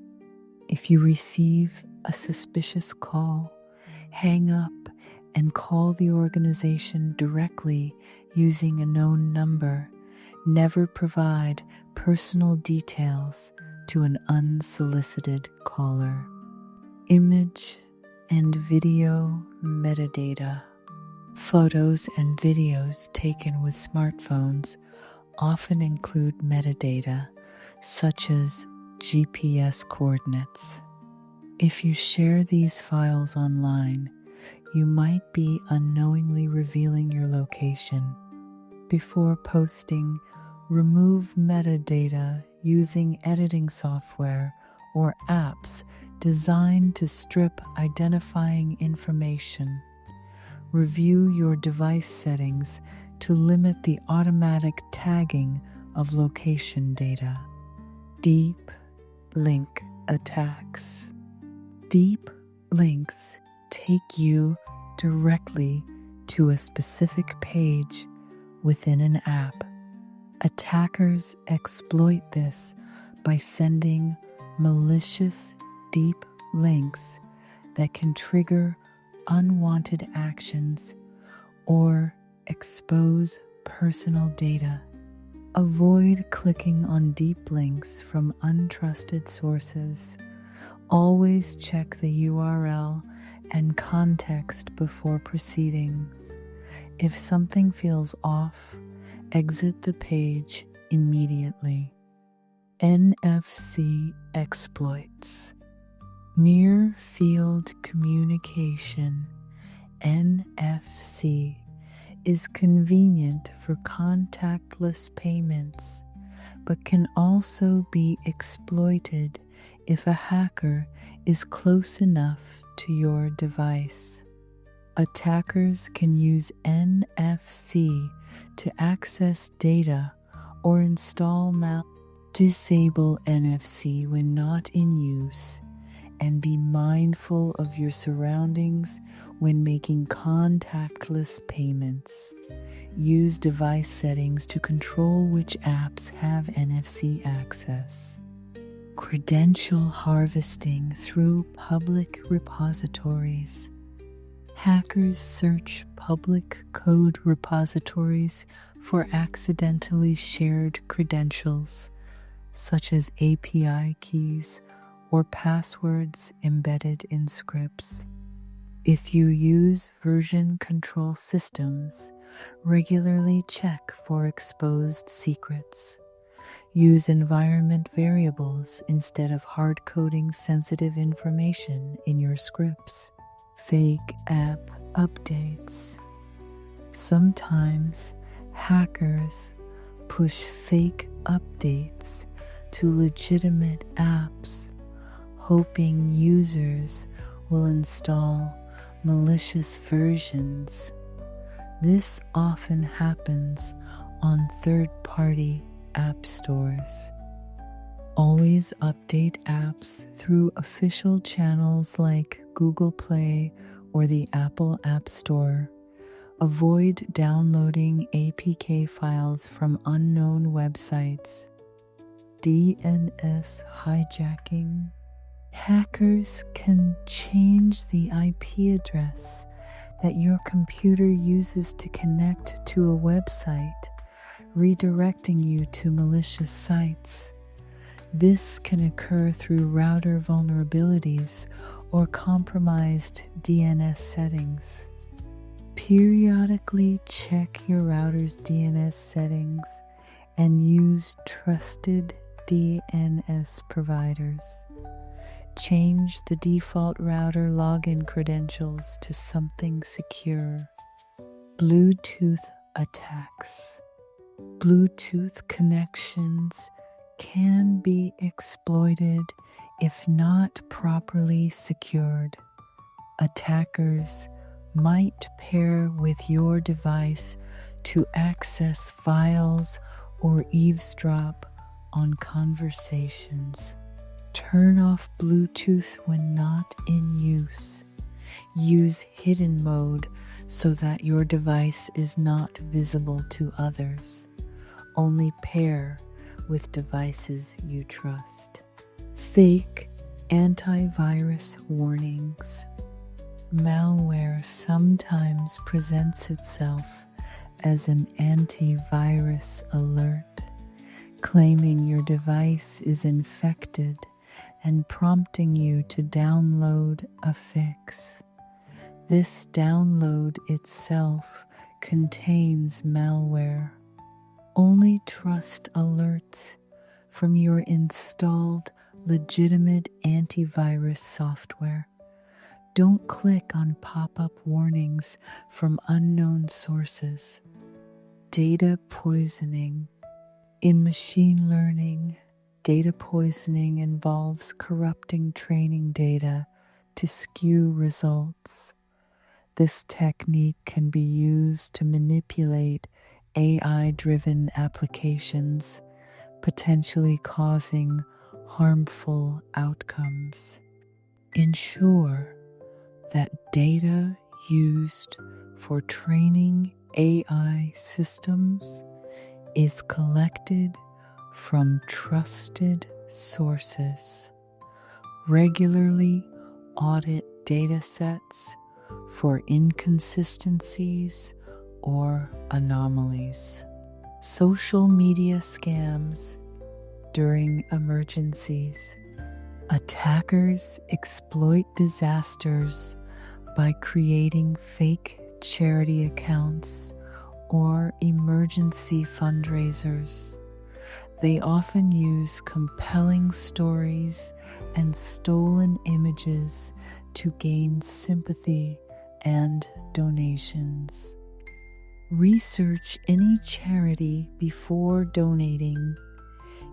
If you receive a suspicious call, hang up and call the organization directly using a known number. Never provide personal details to an unsolicited caller. Image and video metadata. Photos and videos taken with smartphones often include metadata such as GPS coordinates. If you share these files online, you might be unknowingly revealing your location. Before posting, remove metadata using editing software or apps designed to strip identifying information. Review your device settings to limit the automatic tagging of location data. Deep link attacks. Deep links take you directly to a specific page within an app. Attackers exploit this by sending malicious deep links that can trigger unwanted actions or expose personal data. Avoid clicking on deep links from untrusted sources. Always check the URL and context before proceeding. If something feels off, exit the page immediately. NFC exploits. Near Field Communication (NFC) is convenient for contactless payments, but can also be exploited if a hacker is close enough to your device. Attackers can use NFC to access data or install malware. Disable NFC when not in use, and be mindful of your surroundings when making contactless payments. Use device settings to control which apps have NFC access. Credential harvesting through public repositories. Hackers search public code repositories for accidentally shared credentials, such as API keys or passwords embedded in scripts. If you use version control systems, regularly check for exposed secrets. Use environment variables instead of hard-coding sensitive information in your scripts. Fake app updates. Sometimes hackers push fake updates to legitimate apps, hoping users will install malicious versions. This often happens on third-party app stores. Always update apps through official channels like Google Play or the Apple App Store. Avoid downloading APK files from unknown websites. DNS hijacking. Hackers can change the IP address that your computer uses to connect to a website, redirecting you to malicious sites. This can occur through router vulnerabilities or compromised DNS settings. Periodically check your router's DNS settings and use trusted DNS providers. Change the default router login credentials to something secure. Bluetooth attacks. Bluetooth connections can be exploited if not properly secured. Attackers might pair with your device to access files or eavesdrop on conversations. Turn off Bluetooth when not in use. Use hidden mode so that your device is not visible to others. Only pair with devices you trust. Fake antivirus warnings. Malware sometimes presents itself as an antivirus alert, claiming your device is infected and prompting you to download a fix. This download itself contains malware. Only trust alerts from your installed legitimate antivirus software. Don't click on pop-up warnings from unknown sources. Data poisoning. In machine learning, data poisoning involves corrupting training data to skew results. This technique can be used to manipulate AI-driven applications, potentially causing harmful outcomes. Ensure that data used for training AI systems is collected from trusted sources. Regularly audit data sets for inconsistencies or anomalies. Social media scams during emergencies. Attackers exploit disasters by creating fake charity accounts or emergency fundraisers. They often use compelling stories and stolen images to gain sympathy and donations. Research any charity before donating.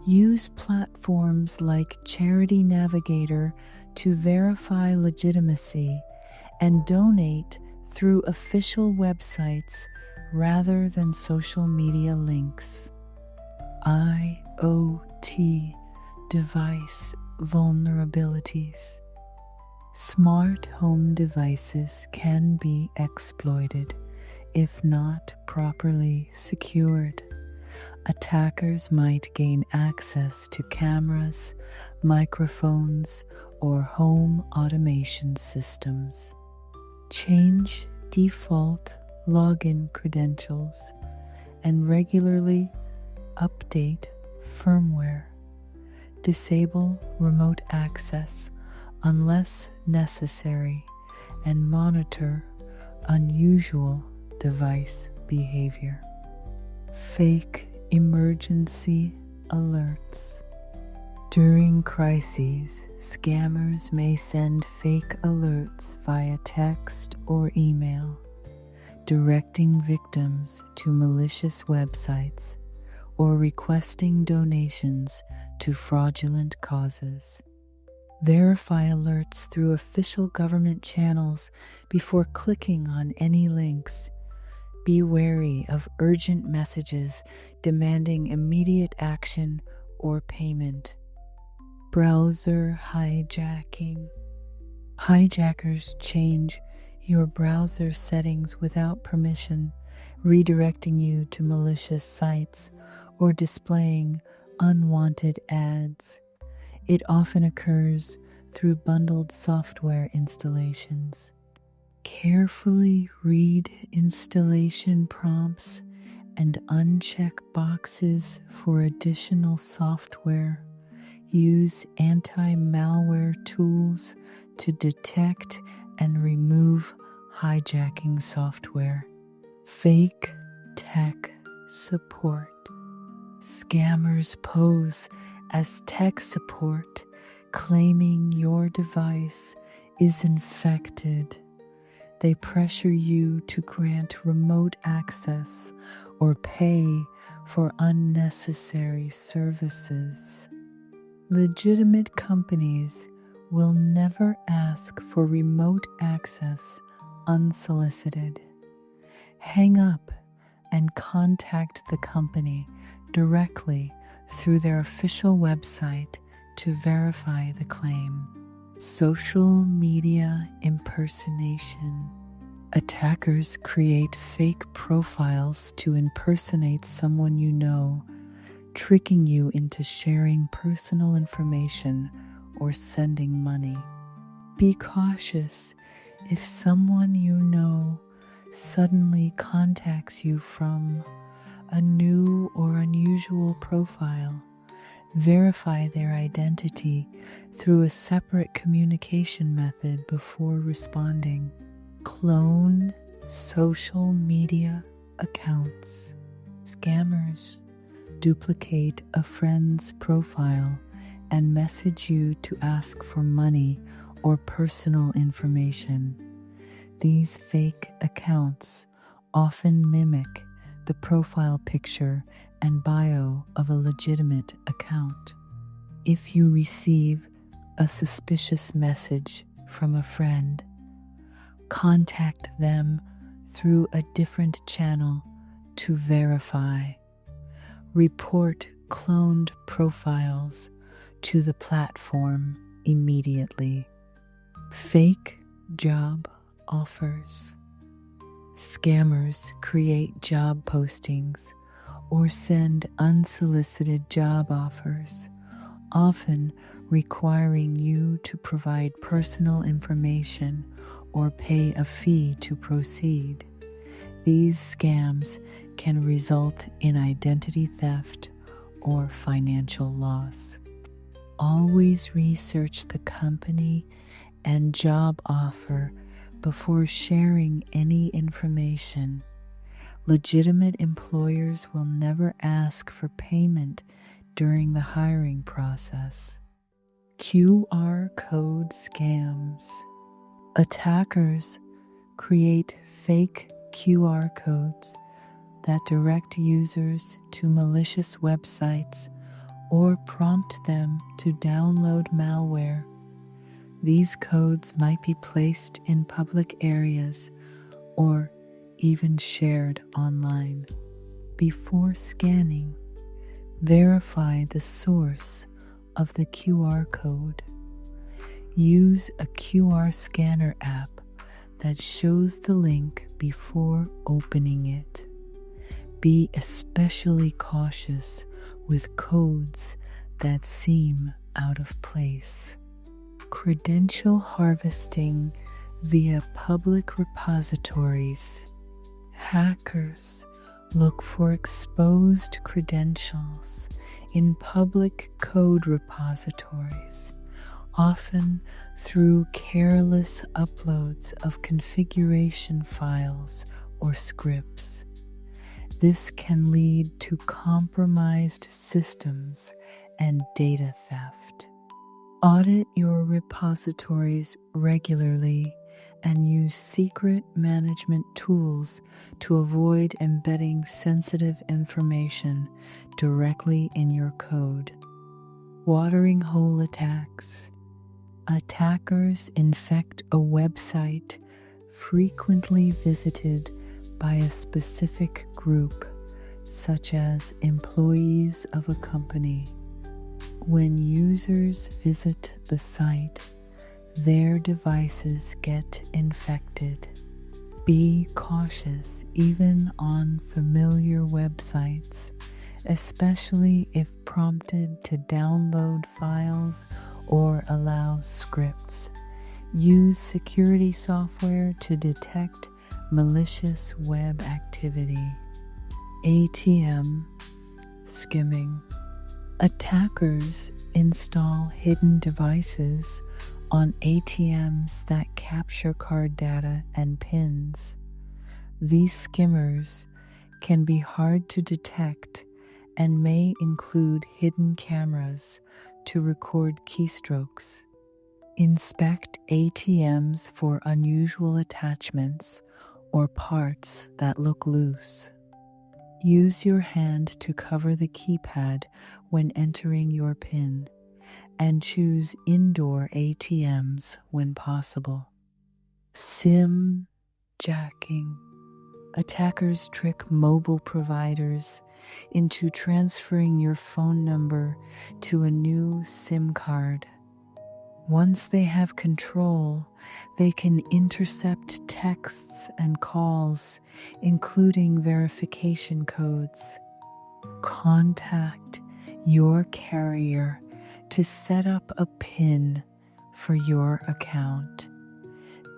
Use platforms like Charity Navigator to verify legitimacy and donate through official websites rather than social media links. IoT device vulnerabilities. Smart home devices can be exploited if not properly secured. Attackers might gain access to cameras, microphones, or home automation systems. Change default login credentials and regularly update firmware. Disable remote access unless necessary and monitor unusual device behavior. Fake emergency alerts. During crises, scammers may send fake alerts via text or email, directing victims to malicious websites or requesting donations to fraudulent causes. Verify alerts through official government channels before clicking on any links. Be wary of urgent messages demanding immediate action or payment. Browser hijacking. Hijackers change your browser settings without permission, redirecting you to malicious sites or displaying unwanted ads. It often occurs through bundled software installations. Carefully read installation prompts and uncheck boxes for additional software. Use anti-malware tools to detect and remove hijacking software. Fake tech support. Scammers pose as tech support, claiming your device is infected. They pressure you to grant remote access or pay for unnecessary services. Legitimate companies will never ask for remote access unsolicited. Hang up and contact the company directly through their official website to verify the claim. Social media impersonation. Attackers create fake profiles to impersonate someone you know, tricking you into sharing personal information or sending money. Be cautious if someone you know suddenly contacts you from a new or unusual profile. Verify their identity through a separate communication method before responding. Clone social media accounts. Scammers duplicate a friend's profile and message you to ask for money or personal information. These fake accounts often mimic the profile picture and bio of a legitimate account. If you receive a suspicious message from a friend, contact them through a different channel to verify. Report cloned profiles to the platform immediately. Fake job offers. Scammers create job postings or send unsolicited job offers, often requiring you to provide personal information or pay a fee to proceed. These scams can result in identity theft or financial loss. Always research the company and job offer before sharing any information. Legitimate employers will never ask for payment during the hiring process. QR code scams. Attackers create fake QR codes that direct users to malicious websites or prompt them to download malware. These codes might be placed in public areas or even shared online. Before scanning, verify the source of the QR code. Use a QR scanner app that shows the link before opening it. Be especially cautious with codes that seem out of place. Credential harvesting via public repositories. Hackers look for exposed credentials in public code repositories, often through careless uploads of configuration files or scripts. This can lead to compromised systems and data theft. Audit your repositories regularly and use secret management tools to avoid embedding sensitive information directly in your code. Watering hole attacks. Attackers infect a website frequently visited by a specific group, such as employees of a company. When users visit the site, their devices get infected. Be cautious even on familiar websites, especially if prompted to download files or allow scripts. Use security software to detect malicious web activity. ATM skimming. Attackers install hidden devices on ATMs that capture card data and PINs. These skimmers can be hard to detect and may include hidden cameras to record keystrokes. Inspect ATMs for unusual attachments or parts that look loose. Use your hand to cover the keypad when entering your PIN, and choose indoor ATMs when possible. SIM jacking. Attackers trick mobile providers into transferring your phone number to a new SIM card. Once they have control, they can intercept texts and calls, including verification codes. Contact your carrier to set up a PIN for your account.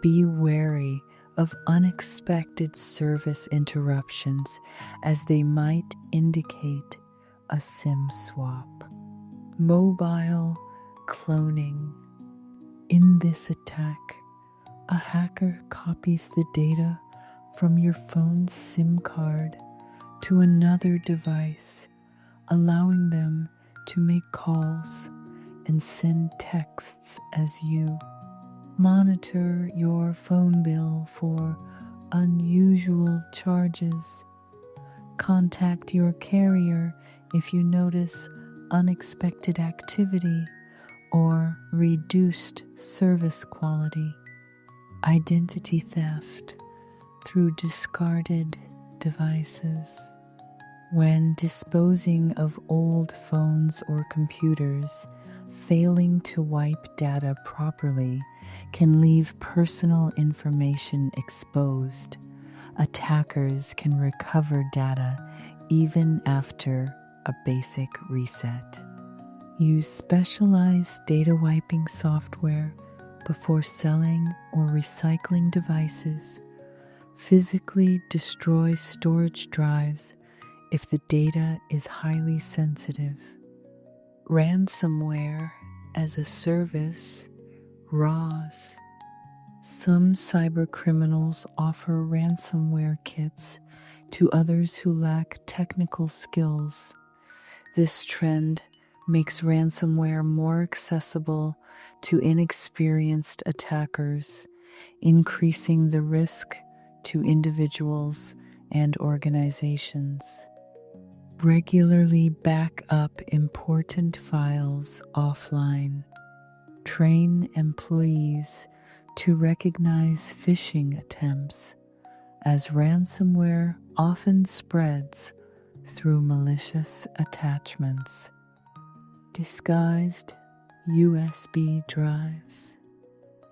Be wary of unexpected service interruptions, as they might indicate a SIM swap. Mobile cloning. In this attack, a hacker copies the data from your phone's SIM card to another device, allowing them to make calls and send texts as you. Monitor your phone bill for unusual charges. Contact your carrier if you notice unexpected activity or reduced service quality. Identity theft through discarded devices. When disposing of old phones or computers, failing to wipe data properly can leave personal information exposed. Attackers can recover data even after a basic reset. Use specialized data wiping software before selling or recycling devices. Physically destroy storage drives if the data is highly sensitive. Ransomware as a service, RAS. Some cybercriminals offer ransomware kits to others who lack technical skills. This trend makes ransomware more accessible to inexperienced attackers, increasing the risk to individuals and organizations. Regularly back up important files offline. Train employees to recognize phishing attempts, as ransomware often spreads through malicious attachments. Disguised USB drives.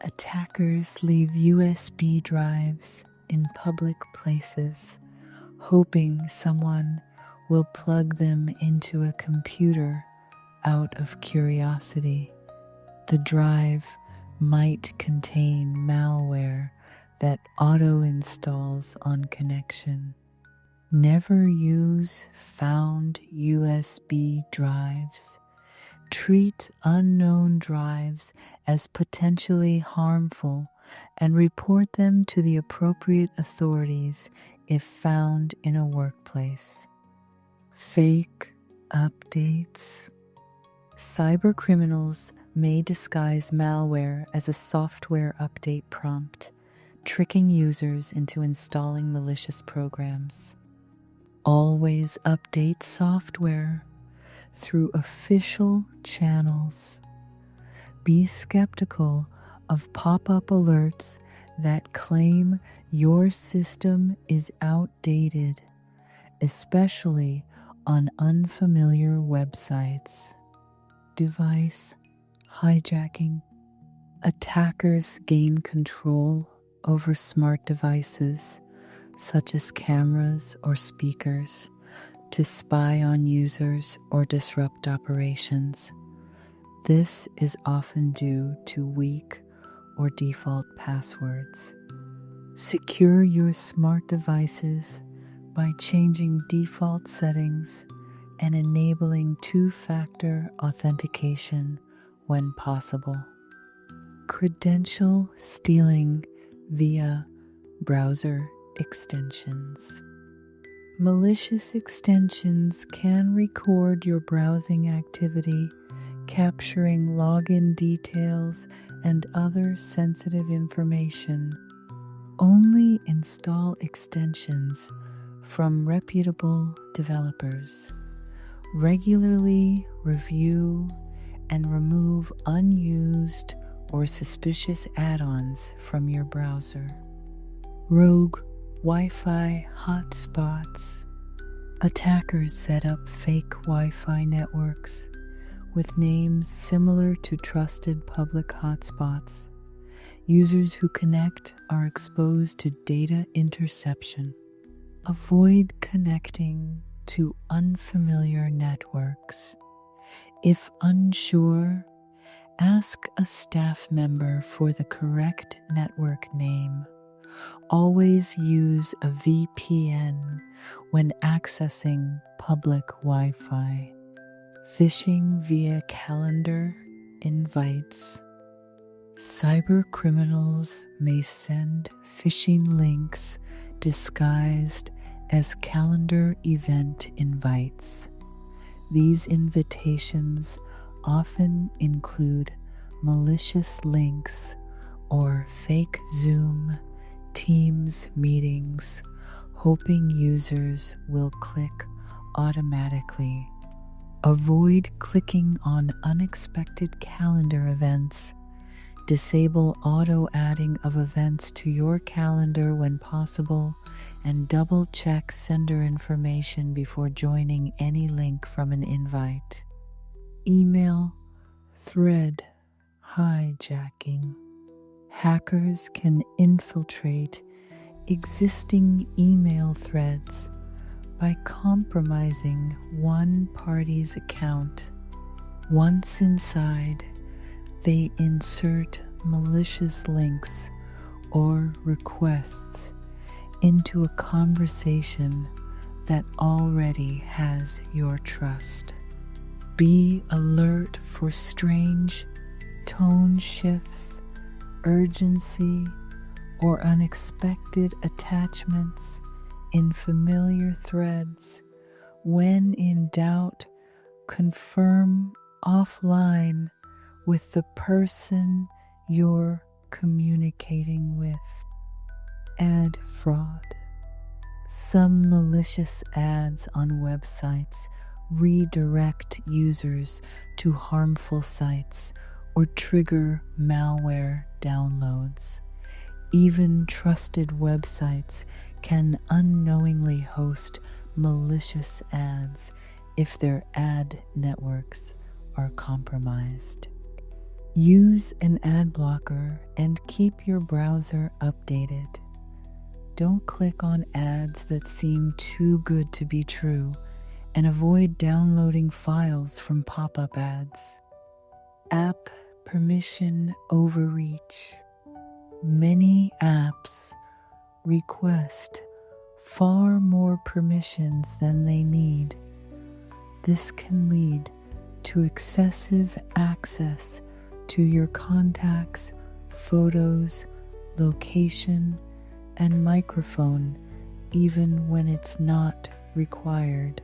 Attackers leave USB drives in public places, hoping someone will plug them into a computer out of curiosity. The drive might contain malware that auto-installs on connection. Never use found USB drives. Treat unknown drives as potentially harmful and report them to the appropriate authorities if found in a workplace. Fake updates. Cybercriminals may disguise malware as a software update prompt, tricking users into installing malicious programs. Always update software through official channels. Be skeptical of pop-up alerts that claim your system is outdated, especially on unfamiliar websites. Device hijacking. Attackers gain control over smart devices, such as cameras or speakers, to spy on users or disrupt operations. This is often due to weak or default passwords. Secure your smart devices by changing default settings and enabling two-factor authentication when possible. Credential stealing via browser extensions. Malicious extensions can record your browsing activity, capturing login details and other sensitive information. Only install extensions from reputable developers. Regularly review and remove unused or suspicious add-ons from your browser. Rogue Wi-Fi hotspots. Attackers set up fake Wi-Fi networks with names similar to trusted public hotspots. Users who connect are exposed to data interception. Avoid connecting to unfamiliar networks. If unsure, ask a staff member for the correct network name. Always use a VPN when accessing public Wi-Fi. Phishing via calendar invites. Cybercriminals may send phishing links disguised as calendar event invites. These invitations often include malicious links or fake Zoom, Teams meetings, hoping users will click automatically. Avoid clicking on unexpected calendar events. Disable auto-adding of events to your calendar when possible, and double-check sender information before joining any link from an invite. Email thread hijacking. Hackers can infiltrate existing email threads by compromising one party's account. Once inside, they insert malicious links or requests into a conversation that already has your trust. Be alert for strange tone shifts, urgency, or unexpected attachments in familiar threads. When in doubt, confirm offline with the person you're communicating with. Ad fraud. Some malicious ads on websites redirect users to harmful sites or trigger malware downloads. Even trusted websites can unknowingly host malicious ads if their ad networks are compromised. Use an ad blocker and keep your browser updated. Don't click on ads that seem too good to be true, and avoid downloading files from pop-up ads. App permission overreach. Many apps request far more permissions than they need. This can lead to excessive access to your contacts, photos, location, and microphone, even when it's not required.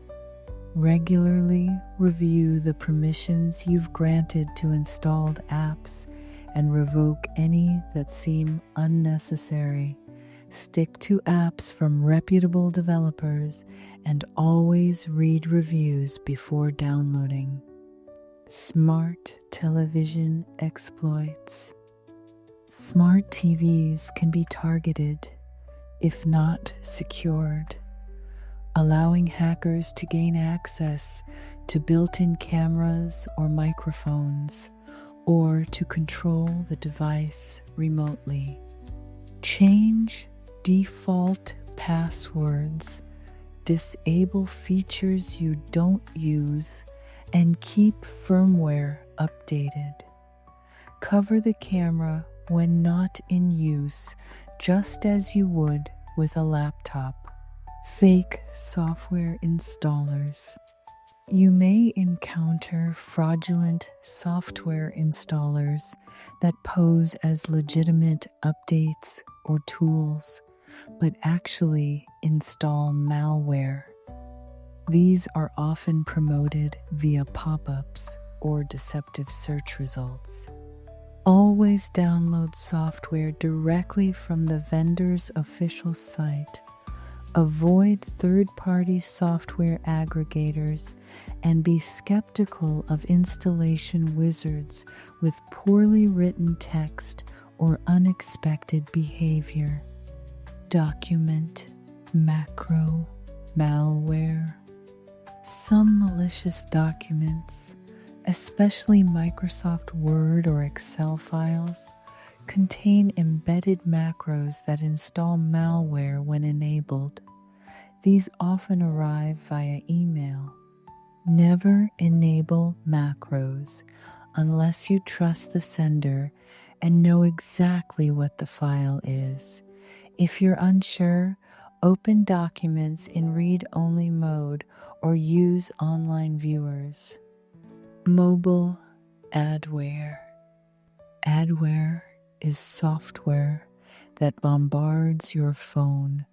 Regularly review the permissions you've granted to installed apps and revoke any that seem unnecessary. Stick to apps from reputable developers and always read reviews before downloading. Smart television exploits. Smart TVs can be targeted, if not secured, allowing hackers to gain access to built-in cameras or microphones, or to control the device remotely. Change default passwords, disable features you don't use, and keep firmware updated. Cover the camera when not in use, just as you would with a laptop. Fake software installers. You may encounter fraudulent software installers that pose as legitimate updates or tools, but actually install malware. These are often promoted via pop-ups or deceptive search results. Always download software directly from the vendor's official site. Avoid third-party software aggregators and be skeptical of installation wizards with poorly written text or unexpected behavior. Document macro malware. Some malicious documents, especially Microsoft Word or Excel files, contain embedded macros that install malware when enabled. These often arrive via email. Never enable macros unless you trust the sender and know exactly what the file is. If you're unsure, open documents in read-only mode or use online viewers. Mobile adware. Adware is software that bombards your phone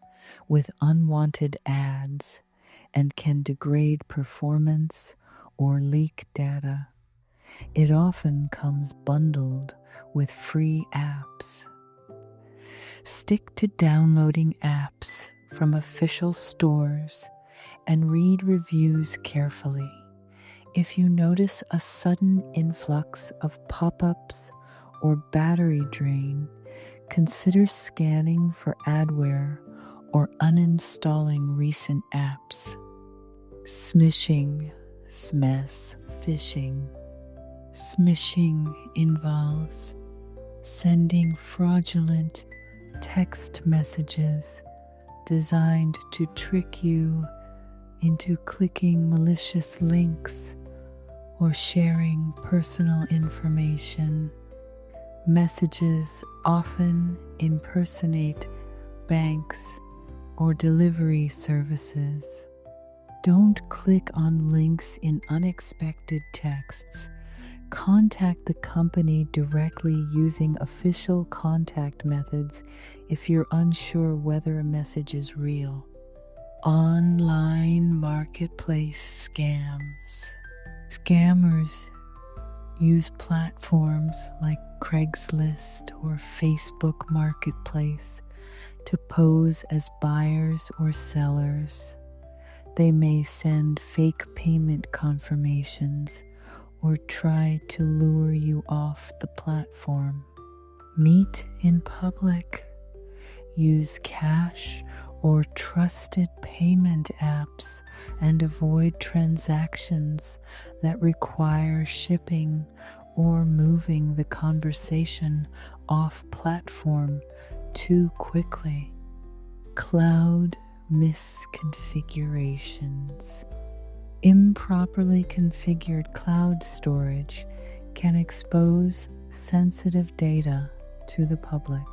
with unwanted ads and can degrade performance or leak data. It often comes bundled with free apps. Stick to downloading apps from official stores and read reviews carefully. If you notice a sudden influx of pop-ups or battery drain, consider scanning for adware or uninstalling recent apps. Smishing, phishing. Smishing involves sending fraudulent text messages designed to trick you into clicking malicious links or sharing personal information. Messages often impersonate banks or delivery services. Don't click on links in unexpected texts. Contact the company directly using official contact methods if you're unsure whether a message is real. Online marketplace scams. Scammers use platforms like Craigslist or Facebook Marketplace to pose as buyers or sellers. They may send fake payment confirmations or try to lure you off the platform. Meet in public. Use cash or trusted payment apps and avoid transactions that require shipping or moving the conversation off platform too quickly. Cloud misconfigurations. Improperly configured cloud storage can expose sensitive data to the public.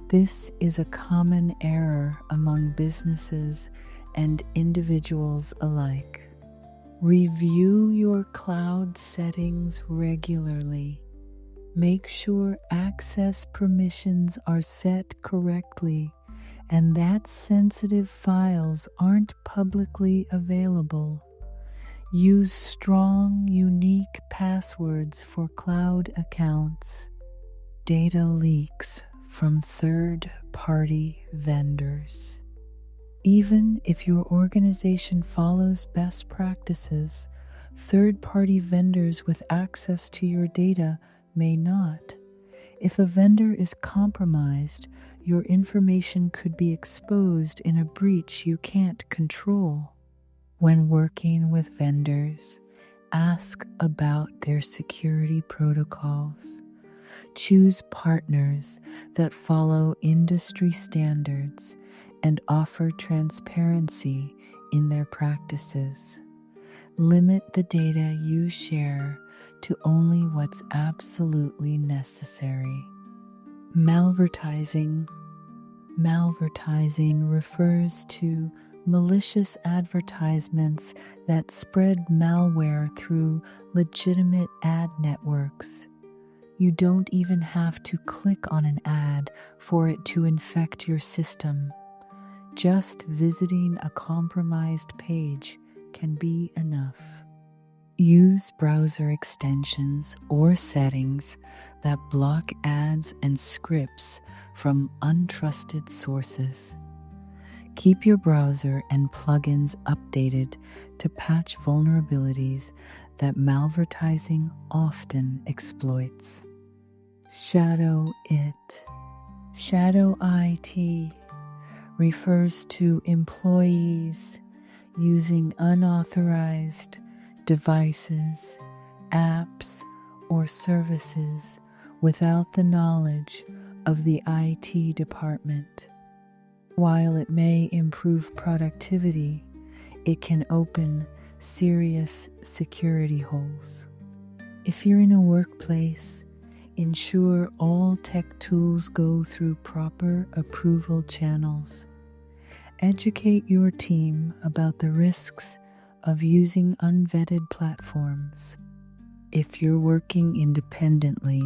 This is a common error among businesses and individuals alike. Review your cloud settings regularly. Make sure access permissions are set correctly and that sensitive files aren't publicly available. Use strong, unique passwords for cloud accounts. Data leaks from third-party vendors. Even if your organization follows best practices, third-party vendors with access to your data may not. If a vendor is compromised, your information could be exposed in a breach you can't control. When working with vendors, ask about their security protocols. Choose partners that follow industry standards and offer transparency in their practices. Limit the data you share to only what's absolutely necessary. Malvertising. Malvertising refers to malicious advertisements that spread malware through legitimate ad networks. You don't even have to click on an ad for it to infect your system. Just visiting a compromised page can be enough. Use browser extensions or settings that block ads and scripts from untrusted sources. Keep your browser and plugins updated to patch vulnerabilities that malvertising often exploits. Shadow IT. Shadow IT refers to employees using unauthorized devices, apps, or services without the knowledge of the IT department. While it may improve productivity, it can open serious security holes. If you're in a workplace, ensure all tech tools go through proper approval channels. Educate your team about the risks of using unvetted platforms. If you're working independently,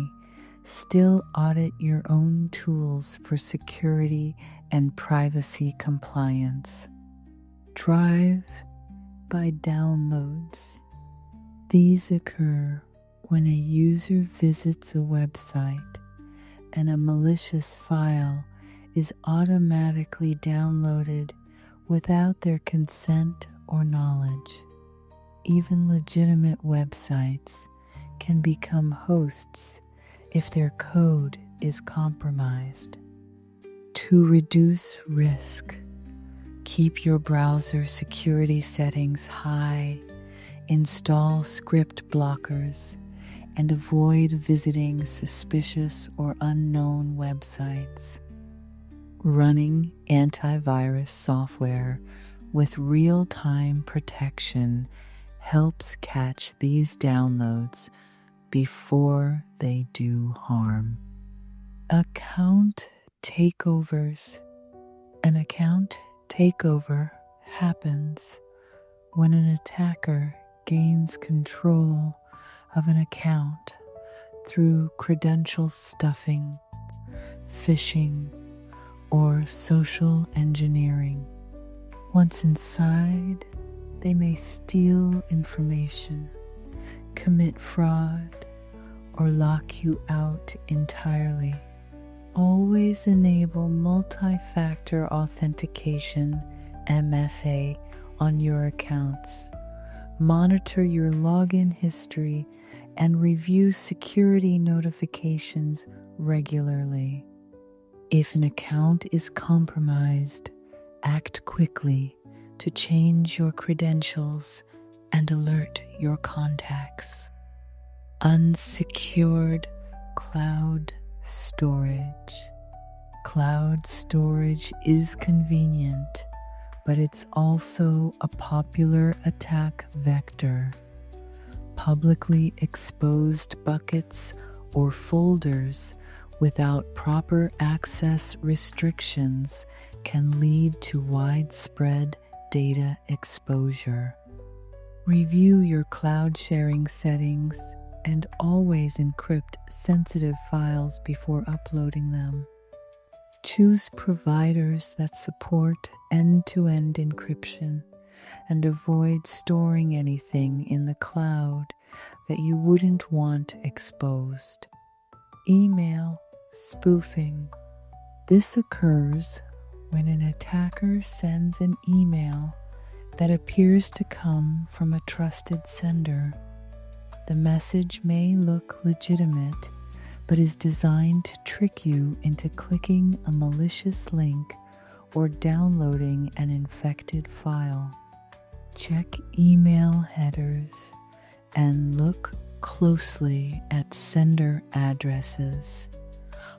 still audit your own tools for security and privacy compliance. Drive by downloads. These occur when a user visits a website and a malicious file is automatically downloaded without their consent or knowledge. Even legitimate websites can become hosts if their code is compromised. To reduce risk, keep your browser security settings high, install script blockers, and avoid visiting suspicious or unknown websites. Running antivirus software with real-time protection helps catch these downloads before they do harm. Account takeovers. An account takeover happens when an attacker gains control of an account through credential stuffing, phishing, or social engineering. Once inside, they may steal information, commit fraud, or lock you out entirely. Always enable multi-factor authentication, MFA, on your accounts. Monitor your login history and review security notifications regularly. If an account is compromised, act quickly to change your credentials and alert your contacts. Unsecured cloud storage. Cloud storage is convenient, but it's also a popular attack vector. Publicly exposed buckets or folders without proper access restrictions can lead to widespread data exposure. Review your cloud sharing settings and always encrypt sensitive files before uploading them. Choose providers that support end-to-end encryption and avoid storing anything in the cloud that you wouldn't want exposed. Email spoofing. This occurs when an attacker sends an email that appears to come from a trusted sender. The message may look legitimate, but is designed to trick you into clicking a malicious link or downloading an infected file. Check email headers and look closely at sender addresses.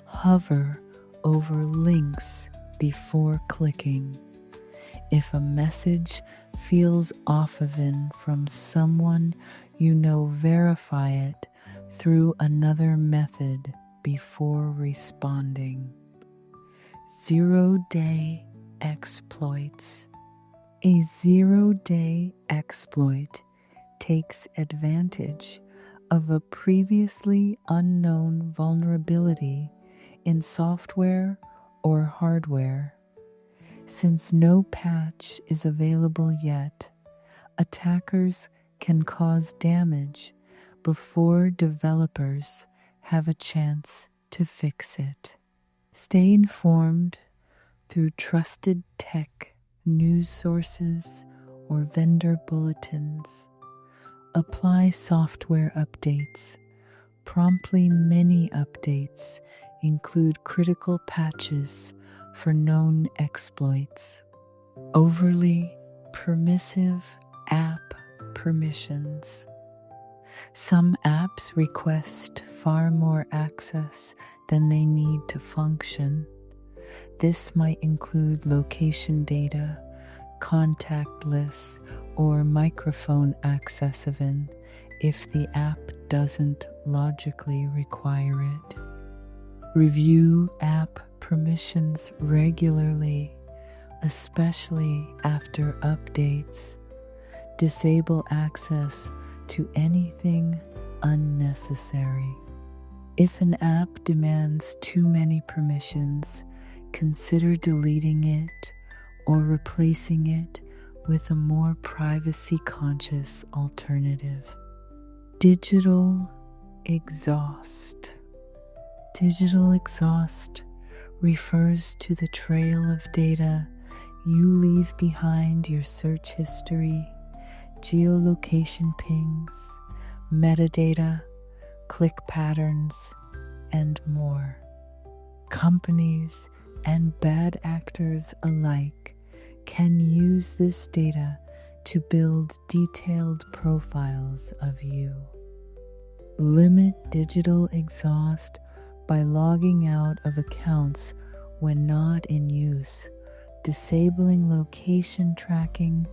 Hover over links before clicking. If a message feels off-even from someone you know, verify it through another method before responding. Zero-day exploits. A zero-day exploit takes advantage of a previously unknown vulnerability in software or hardware. Since no patch is available yet, attackers can cause damage before developers have a chance to fix it. Stay informed through trusted tech news sources or vendor bulletins. Apply software updates. Promptly many updates include critical patches for known exploits. Overly permissive app permissions. Some apps request far more access than they need to function. This might include location data, contact lists, or microphone access even if the app doesn't logically require it. Review app permissions regularly, especially after updates. Disable access to anything unnecessary. If an app demands too many permissions, consider deleting it or replacing it with a more privacy-conscious alternative. Digital exhaust. Digital exhaust refers to the trail of data you leave behind your search history, geolocation pings, metadata, click patterns, and more. Companies and bad actors alike can use this data to build detailed profiles of you. Limit digital exhaust by logging out of accounts when not in use, disabling location tracking,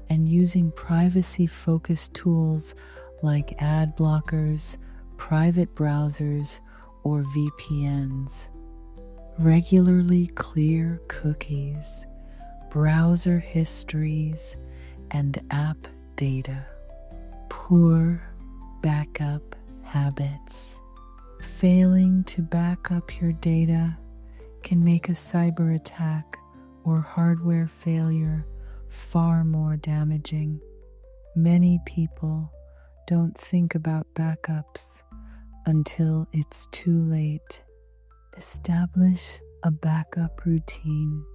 and using privacy-focused tools like ad blockers, private browsers, or VPNs. Regularly clear cookies, browser histories, and app data. Poor Backup habits. Failing to back up your data can make a cyber attack or hardware failure far more damaging. Many people don't think about backups until it's too late. Establish a backup routine.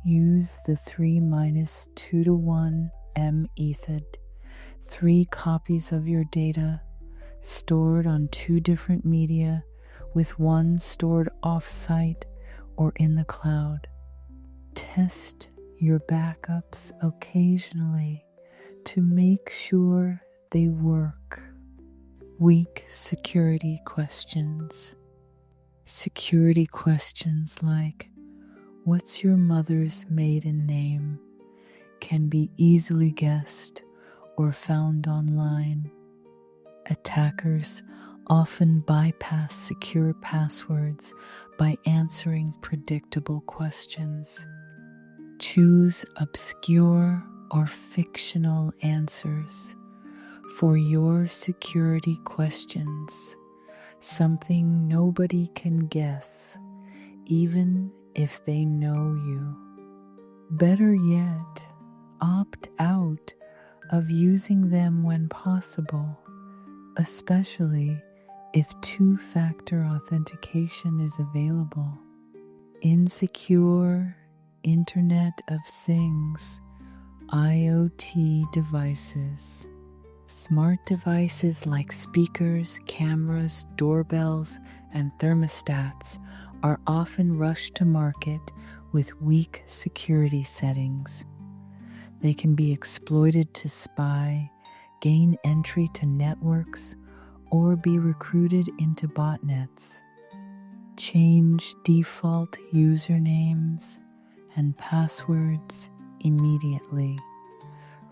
Use the 3-2-to-1 method. 3 copies of your data stored on 2 different media, with 1 stored off-site or in the cloud. Test your backups occasionally to make sure they work. Weak security questions. Security questions like, "What's your mother's maiden name?" can be easily guessed or found online. Attackers often bypass secure passwords by answering predictable questions. Choose obscure or fictional answers for your security questions, something nobody can guess, even if they know you. Better yet, opt out of using them when possible, especially if 2-factor authentication is available. Insecure Internet of Things, IoT devices. Smart devices like speakers, cameras, doorbells, and thermostats are often rushed to market with weak security settings. They can be exploited to spy, gain entry to networks, or be recruited into botnets. Change default usernames and passwords immediately.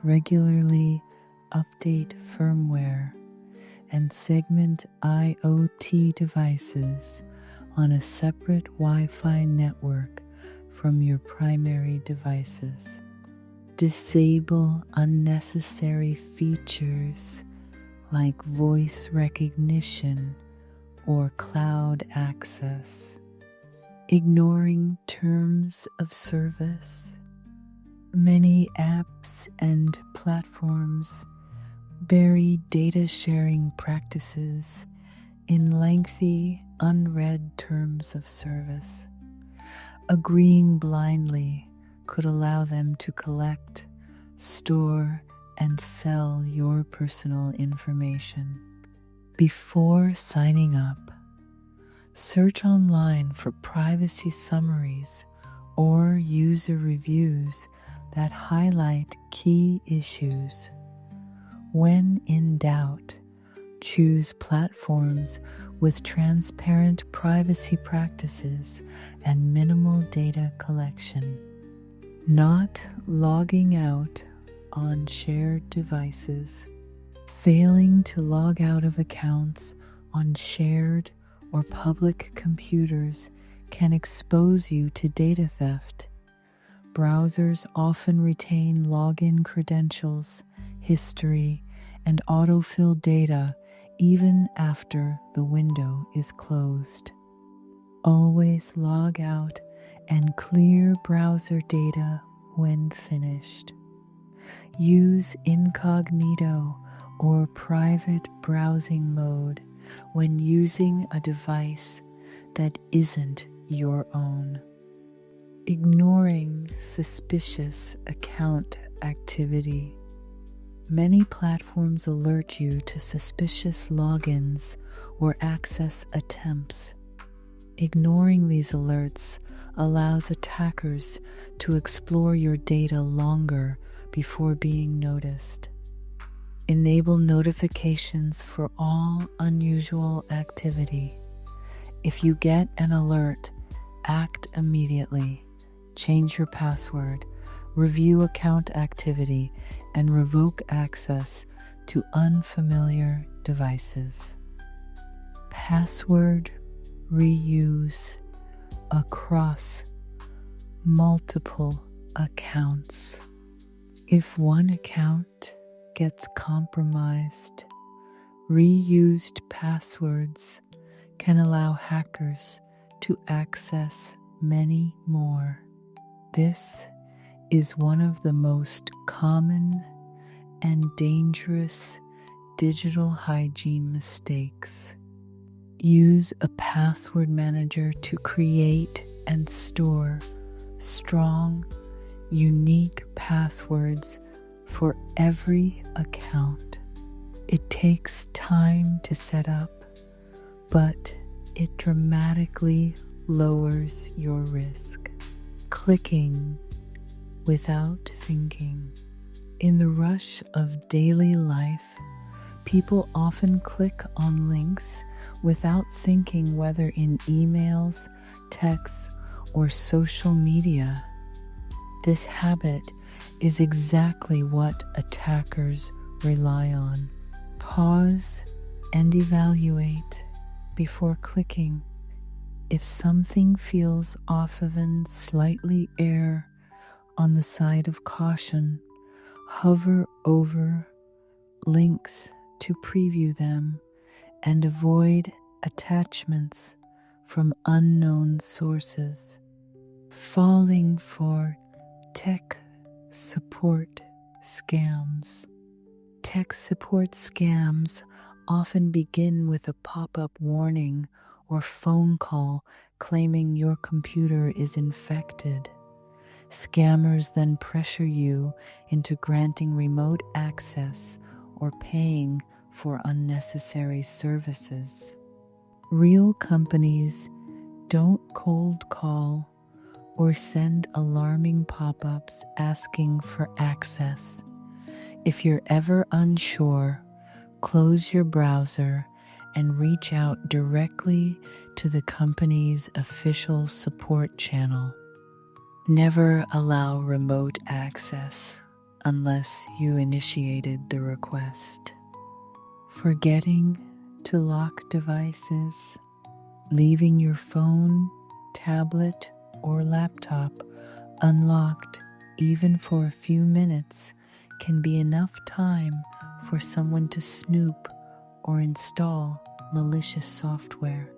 Regularly update firmware and segment IoT devices on a separate Wi-Fi network from your primary devices. Disable unnecessary features like voice recognition or cloud access. Ignoring terms of service. Many apps and platforms bury data sharing practices in lengthy, unread terms of service. Agreeing blindly could allow them to collect, store, and sell your personal information. Before signing up, search online for privacy summaries or user reviews that highlight key issues. When in doubt, choose platforms with transparent privacy practices and minimal data collection. Not logging out on shared devices. Failing to log out of accounts on shared or public computers can expose you to data theft. Browsers often retain login credentials, history, and autofill data even after the window is closed. Always log out and clear browser data when finished. Use incognito or private browsing mode when using a device that isn't your own. Ignoring suspicious account activity. Many platforms alert you to suspicious logins or access attempts. Ignoring these alerts allows attackers to explore your data longer before being noticed. Enable notifications for all unusual activity. If you get an alert, act immediately. Change your password, review account activity, and revoke access to unfamiliar devices. Password reuse across multiple accounts. If one account gets compromised, Reused passwords can allow hackers to access many more. This is one of the most common and dangerous digital hygiene mistakes. Use a password manager to create and store strong, unique passwords for every account. It takes time to set up, but it dramatically lowers your risk. Clicking without thinking. In the rush of daily life, people often click on links without thinking, whether in emails, texts, or social media. This habit is exactly what attackers rely on. Pause and evaluate before clicking. If something feels off, even slightly err on the side of caution, hover over links to preview them and avoid attachments from unknown sources. Falling for tech support scams. Tech support scams often begin with a pop-up warning or phone call claiming your computer is infected. Scammers then pressure you into granting remote access or paying for unnecessary services. Real companies don't cold call or send alarming pop-ups asking for access. If you're ever unsure, close your browser and reach out directly to the company's official support channel. Never allow remote access unless you initiated the request. Forgetting to lock devices. Leaving your phone, tablet, or laptop unlocked even for a few minutes can be enough time for someone to snoop or install malicious software.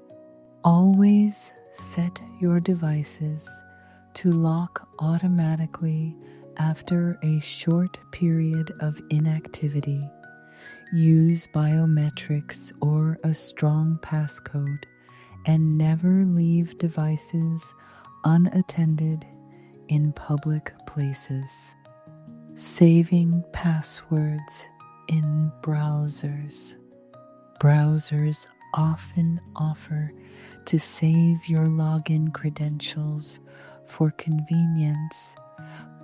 Always set your devices to lock automatically after a short period of inactivity. Use biometrics or a strong passcode, and never leave devices unattended in public places. Saving passwords in browsers. Browsers often offer to save your login credentials for convenience,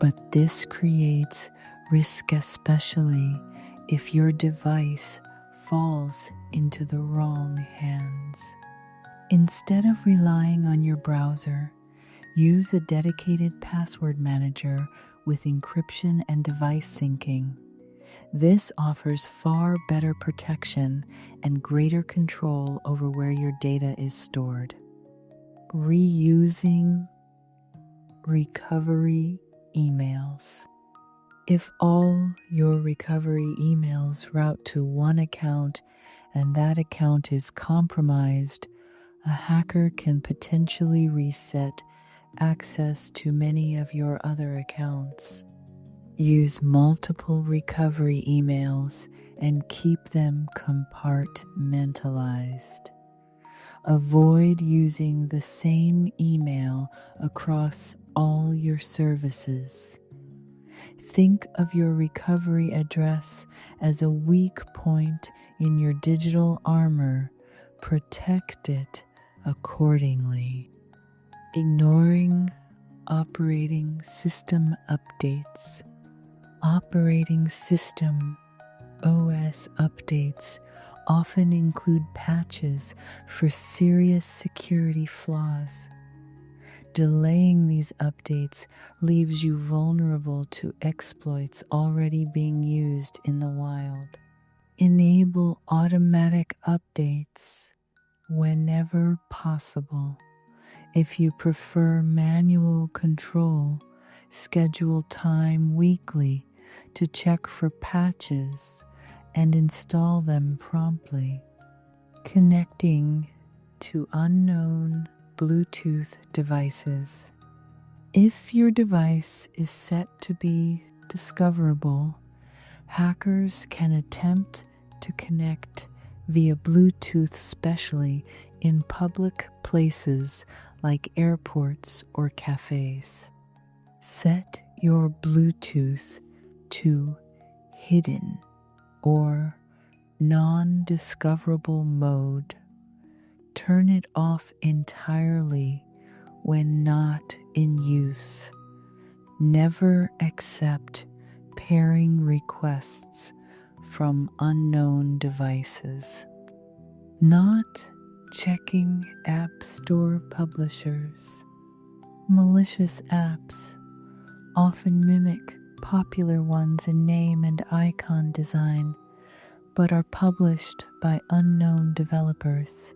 but this creates risk, especially if your device falls into the wrong hands. Instead of relying on your browser, use a dedicated password manager with encryption and device syncing. This offers far better protection and greater control over where your data is stored. Reusing recovery emails. If all your recovery emails route to one account and that account is compromised, a hacker can potentially reset access to many of your other accounts. Use multiple recovery emails and keep them compartmentalized. Avoid using the same email across all your services. Think of your recovery address as a weak point in your digital armor. Protect it accordingly. Ignoring operating system updates. Operating system OS updates often include patches for serious security flaws. Delaying these updates leaves you vulnerable to exploits already being used in the wild. Enable automatic updates whenever possible. If you prefer manual control, schedule time weekly to check for patches and install them promptly. Connecting to unknown Bluetooth devices. If your device is set to be discoverable, hackers can attempt to connect via Bluetooth, especially in public places like airports or cafes. Set your Bluetooth to hidden or non-discoverable mode. Turn it off entirely when not in use. Never accept pairing requests from unknown devices. Not checking app store publishers. Malicious apps often mimic popular ones in name and icon design, but are published by unknown developers.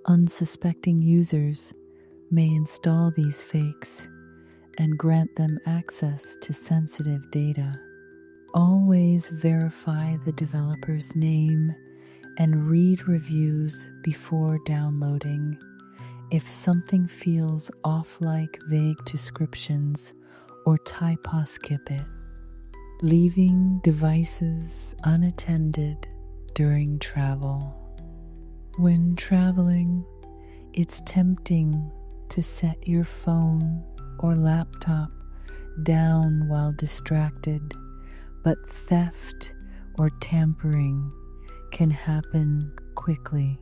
Unsuspecting users may install these fakes and grant them access to sensitive data. Always verify the developer's name and read reviews before downloading. If something feels off, like vague descriptions or typo, skip it. Leaving devices unattended during travel. When traveling, it's tempting to set your phone or laptop down while distracted, but theft or tampering can happen quickly.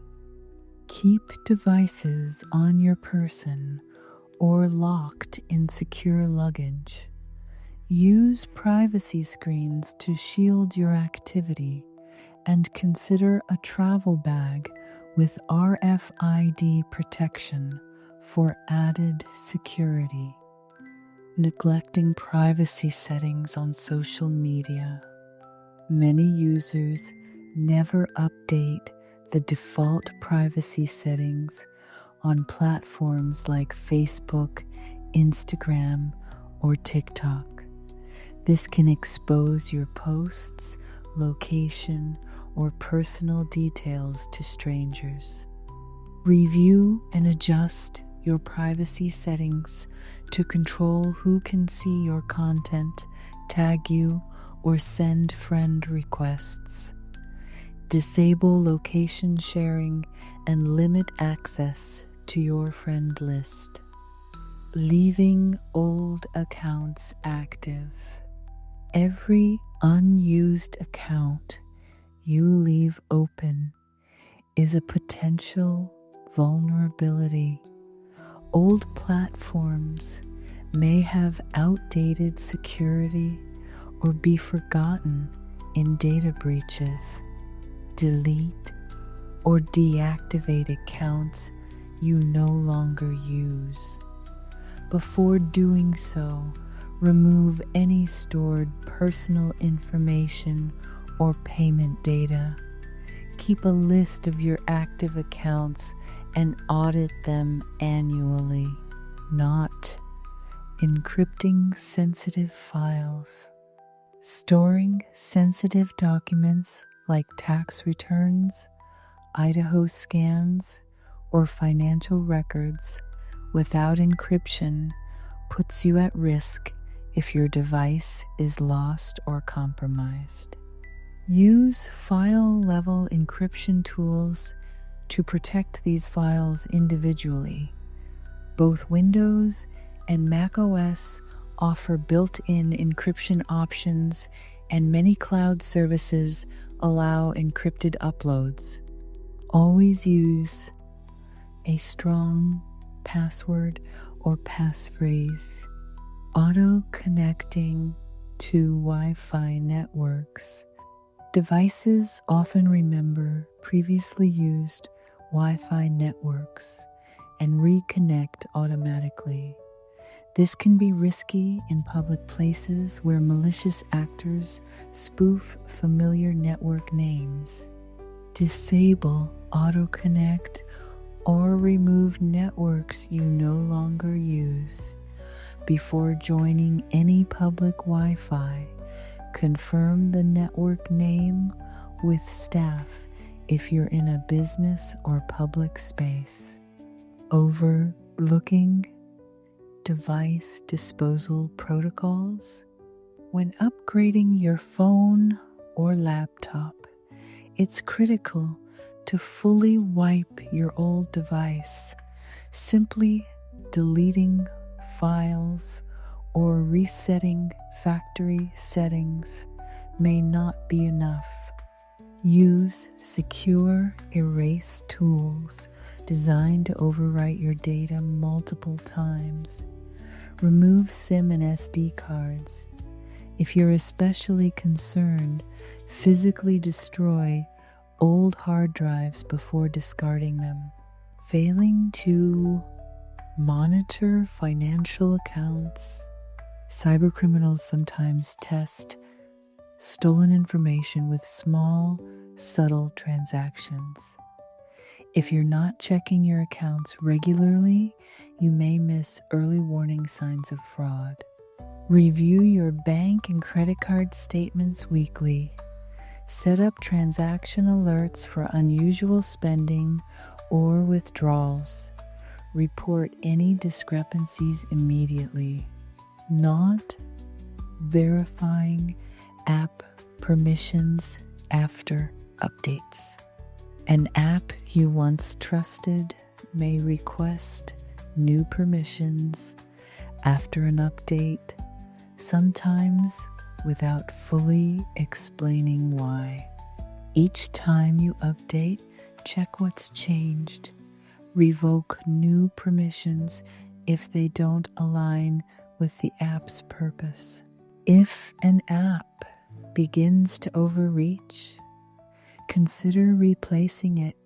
Keep devices on your person or locked in secure luggage. Use privacy screens to shield your activity, and consider a travel bag with RFID protection for added security. Neglecting privacy settings on social media. Many users never update the default privacy settings on platforms like Facebook, Instagram, or TikTok. This can expose your posts, location, or personal details to strangers. Review and adjust your privacy settings to control who can see your content, tag you, or send friend requests. Disable location sharing and limit access to your friend list. Leaving old accounts active. Every unused account you leave open is a potential vulnerability. Old platforms may have outdated security or be forgotten in data breaches. Delete or deactivate accounts you no longer use. Before doing so, remove any stored personal information or payment data. Keep a list of your active accounts and audit them annually. Not encrypting sensitive files. Storing sensitive documents like tax returns, Idaho scans, or financial records without encryption puts you at risk if your device is lost or compromised. Use file-level encryption tools to protect these files individually. Both Windows and macOS offer built-in encryption options, and many cloud services allow encrypted uploads. Always use a strong password or passphrase. Auto-connecting to Wi-Fi networks. Devices often remember previously used Wi-Fi networks and reconnect automatically. This can be risky in public places where malicious actors spoof familiar network names. Disable auto-connect or remove networks you no longer use. Before joining any public Wi-Fi, confirm the network name with staff if you're in a business or public space. Overlooking device disposal protocols. When upgrading your phone or laptop, it's critical to fully wipe your old device. Simply deleting files or resetting factory settings may not be enough. Use secure erase tools designed to overwrite your data multiple times. Remove SIM and SD cards. If you're especially concerned, physically destroy old hard drives before discarding them. Failing to monitor financial accounts. Cybercriminals sometimes test stolen information with small, subtle transactions. If you're not checking your accounts regularly, you may miss early warning signs of fraud. Review your bank and credit card statements weekly. Set up transaction alerts for unusual spending or withdrawals. Report any discrepancies immediately. Not verifying app permissions after updates. An app you once trusted may request new permissions after an update, sometimes without fully explaining why. Each time you update, check what's changed. Revoke new permissions if they don't align with the app's purpose. If an app begins to overreach, consider replacing it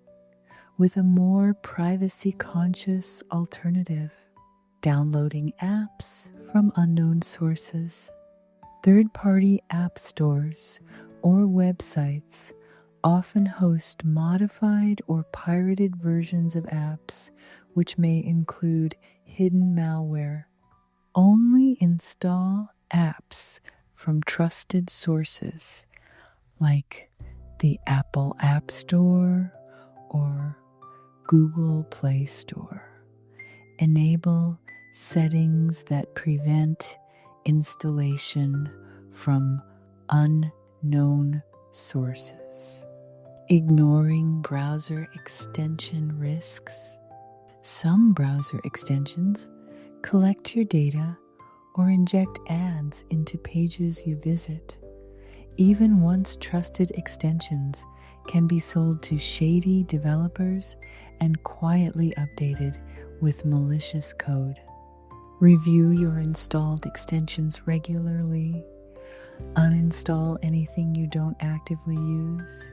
with a more privacy-conscious alternative. Downloading apps from unknown sources. Third-party app stores or websites often host modified or pirated versions of apps, which may include hidden malware. Only install apps from trusted sources like the Apple App Store or Google Play Store. Enable settings that prevent installation from unknown sources. Ignoring browser extension risks. Some browser extensions collect your data or inject ads into pages you visit. Even once trusted extensions can be sold to shady developers and quietly updated with malicious code. Review your installed extensions regularly. Uninstall anything you don't actively use.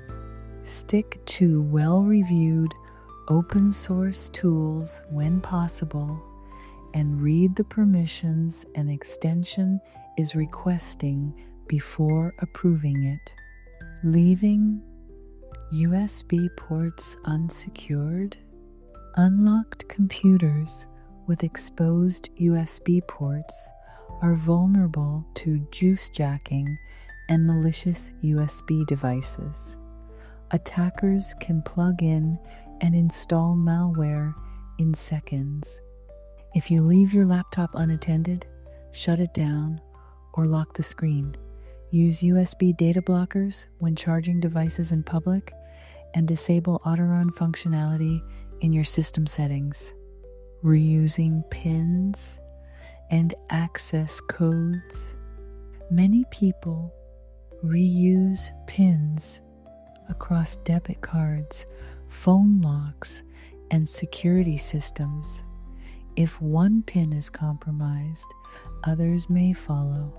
Stick to well-reviewed open source tools when possible, and read the permissions an extension is requesting before approving it. Leaving USB ports unsecured. Unlocked computers with exposed USB ports are vulnerable to juice jacking and malicious USB devices. Attackers can plug in and install malware in seconds. If you leave your laptop unattended, shut it down or lock the screen. Use USB data blockers when charging devices in public, and disable auto-run functionality in your system settings. Reusing PINs and access codes. Many people reuse PINs across debit cards, phone locks, and security systems. If one PIN is compromised, others may follow.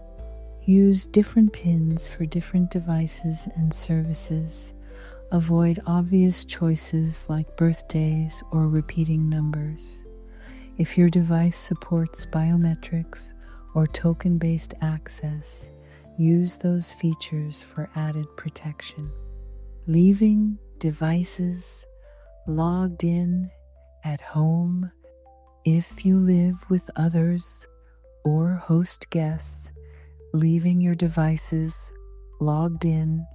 Use different PINs for different devices and services. Avoid obvious choices like birthdays or repeating numbers. If your device supports biometrics or token-based access, use those features for added protection. Leaving devices logged in at home. If you live with others or host guests, leaving your devices logged in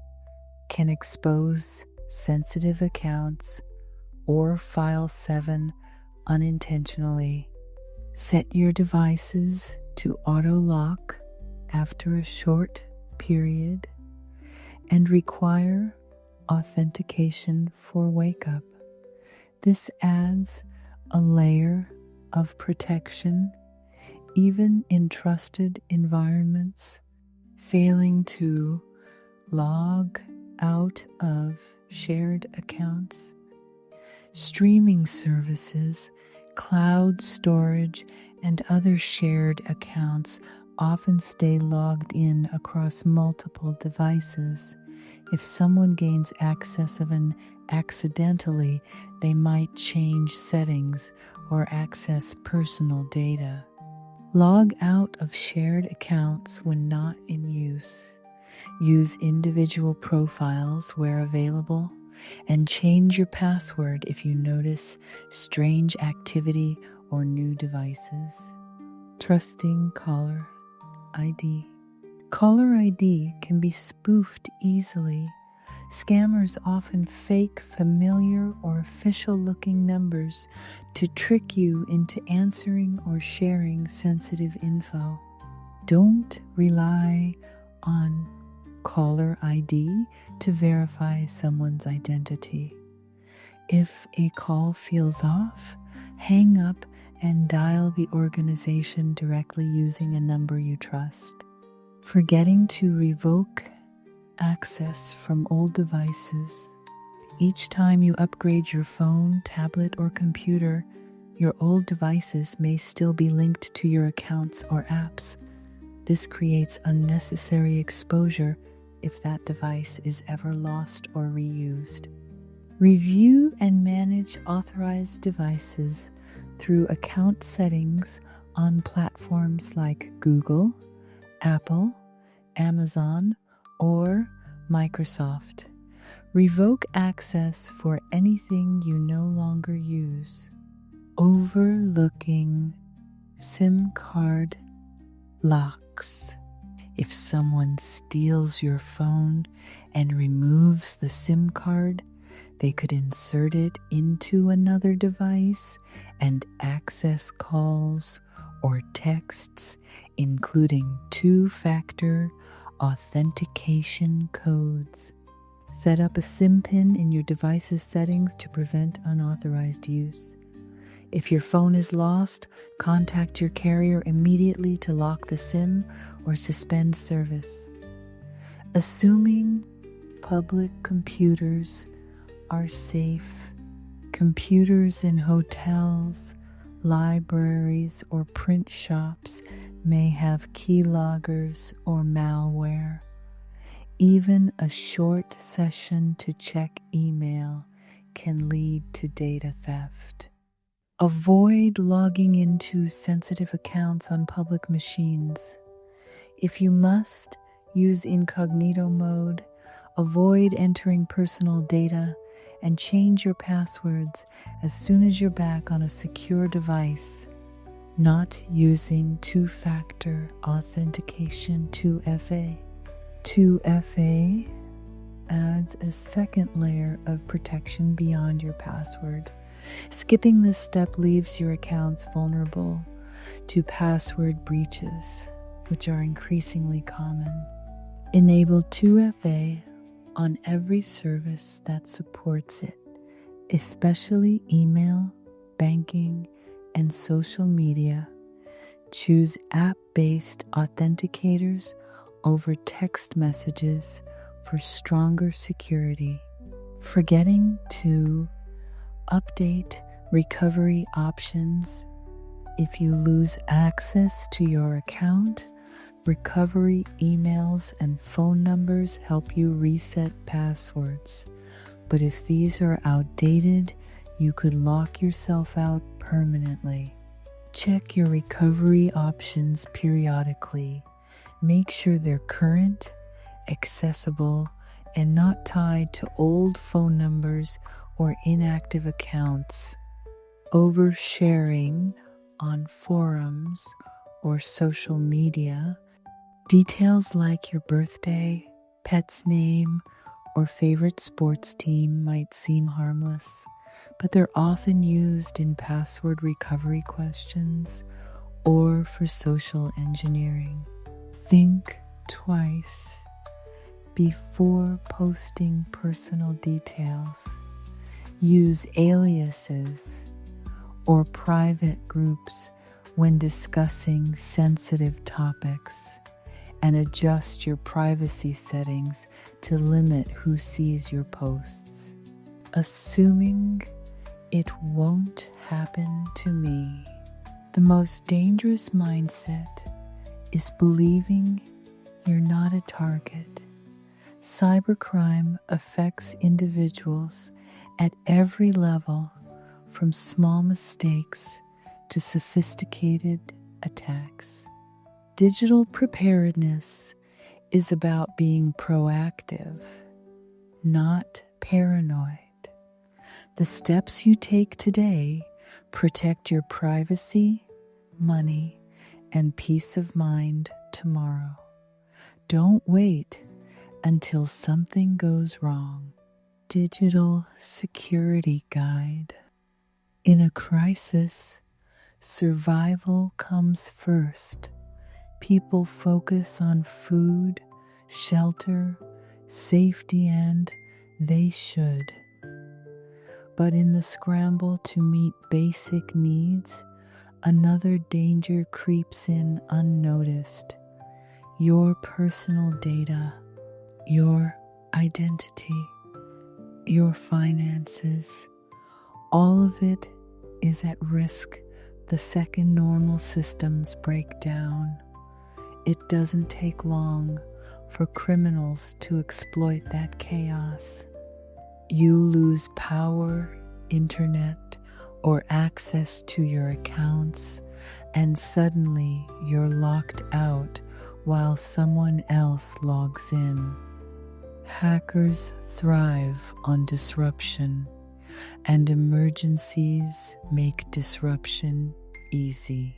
can expose sensitive accounts or file 7 unintentionally. Set your devices to auto-lock after a short period and require authentication for wake-up. This adds a layer of protection even in trusted environments. Failing to log out of shared accounts, streaming services, cloud storage, and other shared accounts often stay logged in across multiple devices. If someone gains access of an accidentally, they might change settings or access personal data. Log out of shared accounts when not in use. Use individual profiles where available, and change your password if you notice strange activity or new devices. Trusting caller ID. Caller ID can be spoofed easily. Scammers often fake familiar or official-looking numbers to trick you into answering or sharing sensitive info. Don't rely on caller ID to verify someone's identity. If a call feels off, hang up and dial the organization directly using a number you trust. Forgetting to revoke access from old devices. Each time you upgrade your phone, tablet, or computer, your old devices may still be linked to your accounts or apps. This creates unnecessary exposure if that device is ever lost or reused. Review and manage authorized devices through account settings on platforms like Google, Apple, Amazon, or Microsoft. Revoke access for anything you no longer use. Overlooking SIM card locks. If someone steals your phone and removes the SIM card, they could insert it into another device and access calls or texts, including two-factor authentication codes. Set up a SIM pin in your device's settings to prevent unauthorized use. If your phone is lost, contact your carrier immediately to lock the SIM or suspend service. Assuming public computers are safe. Computers in hotels, libraries, or print shops may have keyloggers or malware. Even a short session to check email can lead to data theft. Avoid logging into sensitive accounts on public machines. If you must, use incognito mode, avoid entering personal data, and change your passwords as soon as you're back on a secure device. Not using two-factor authentication 2FA. 2FA adds a second layer of protection beyond your password. Skipping this step leaves your accounts vulnerable to password breaches, which are increasingly common. Enable 2FA on every service that supports it, especially email, banking, and social media. Choose app-based authenticators over text messages for stronger security. Forgetting to update recovery options. If you lose access to your account, recovery emails and phone numbers help you reset passwords. But if these are outdated, you could lock yourself out permanently. Check your recovery options periodically. Make sure they're current, accessible, and not tied to old phone numbers or inactive accounts. Oversharing on forums or social media, details like your birthday, pet's name, or favorite sports team might seem harmless, but they're often used in password recovery questions or for social engineering. Think twice before posting personal details. Use aliases or private groups when discussing sensitive topics, and adjust your privacy settings to limit who sees your posts. Assuming it won't happen to me. The most dangerous mindset is believing you're not a target. Cybercrime affects individuals at every level, from small mistakes to sophisticated attacks. Digital preparedness is about being proactive, not paranoid. The steps you take today protect your privacy, money, and peace of mind tomorrow. Don't wait until something goes wrong. Digital Security Guide. In a crisis, survival comes first. People focus on food, shelter, safety, and they should. But in the scramble to meet basic needs, another danger creeps in unnoticed. Your personal data, your identity, your finances, all of it is at risk the second normal systems break down. It doesn't take long for criminals to exploit that chaos. You lose power, internet, or access to your accounts, and suddenly you're locked out while someone else logs in. Hackers thrive on disruption, and emergencies make disruption easy.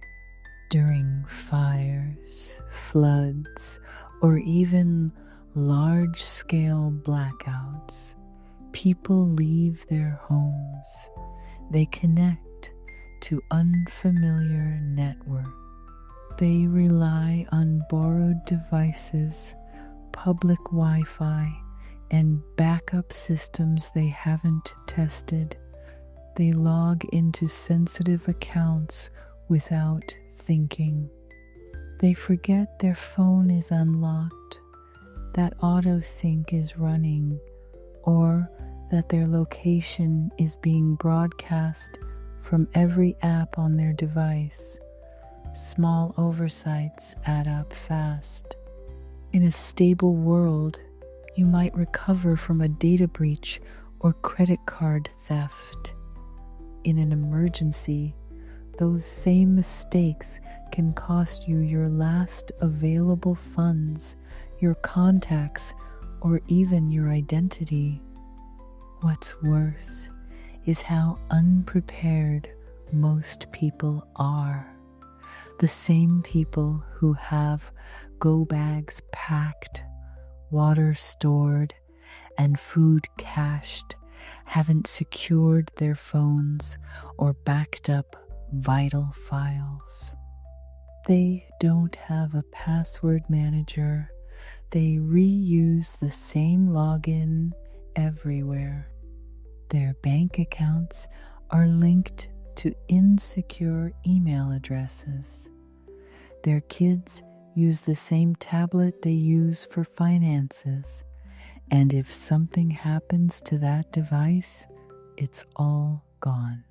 During fires, floods, or even large-scale blackouts, people leave their homes. They connect to unfamiliar networks. They rely on borrowed devices, public Wi-Fi, and backup systems they haven't tested. They log into sensitive accounts without thinking. They forget their phone is unlocked, that auto-sync is running, or that their location is being broadcast from every app on their device. Small oversights add up fast. In a stable world, you might recover from a data breach or credit card theft. In an emergency, those same mistakes can cost you your last available funds, your contacts, or even your identity. What's worse is how unprepared most people are. The same people who have go bags packed, water stored, and food cached haven't secured their phones or backed up vital files. They don't have a password manager. They reuse the same login everywhere. Their bank accounts are linked to insecure email addresses. Their kids use the same tablet they use for finances, and if something happens to that device, it's all gone.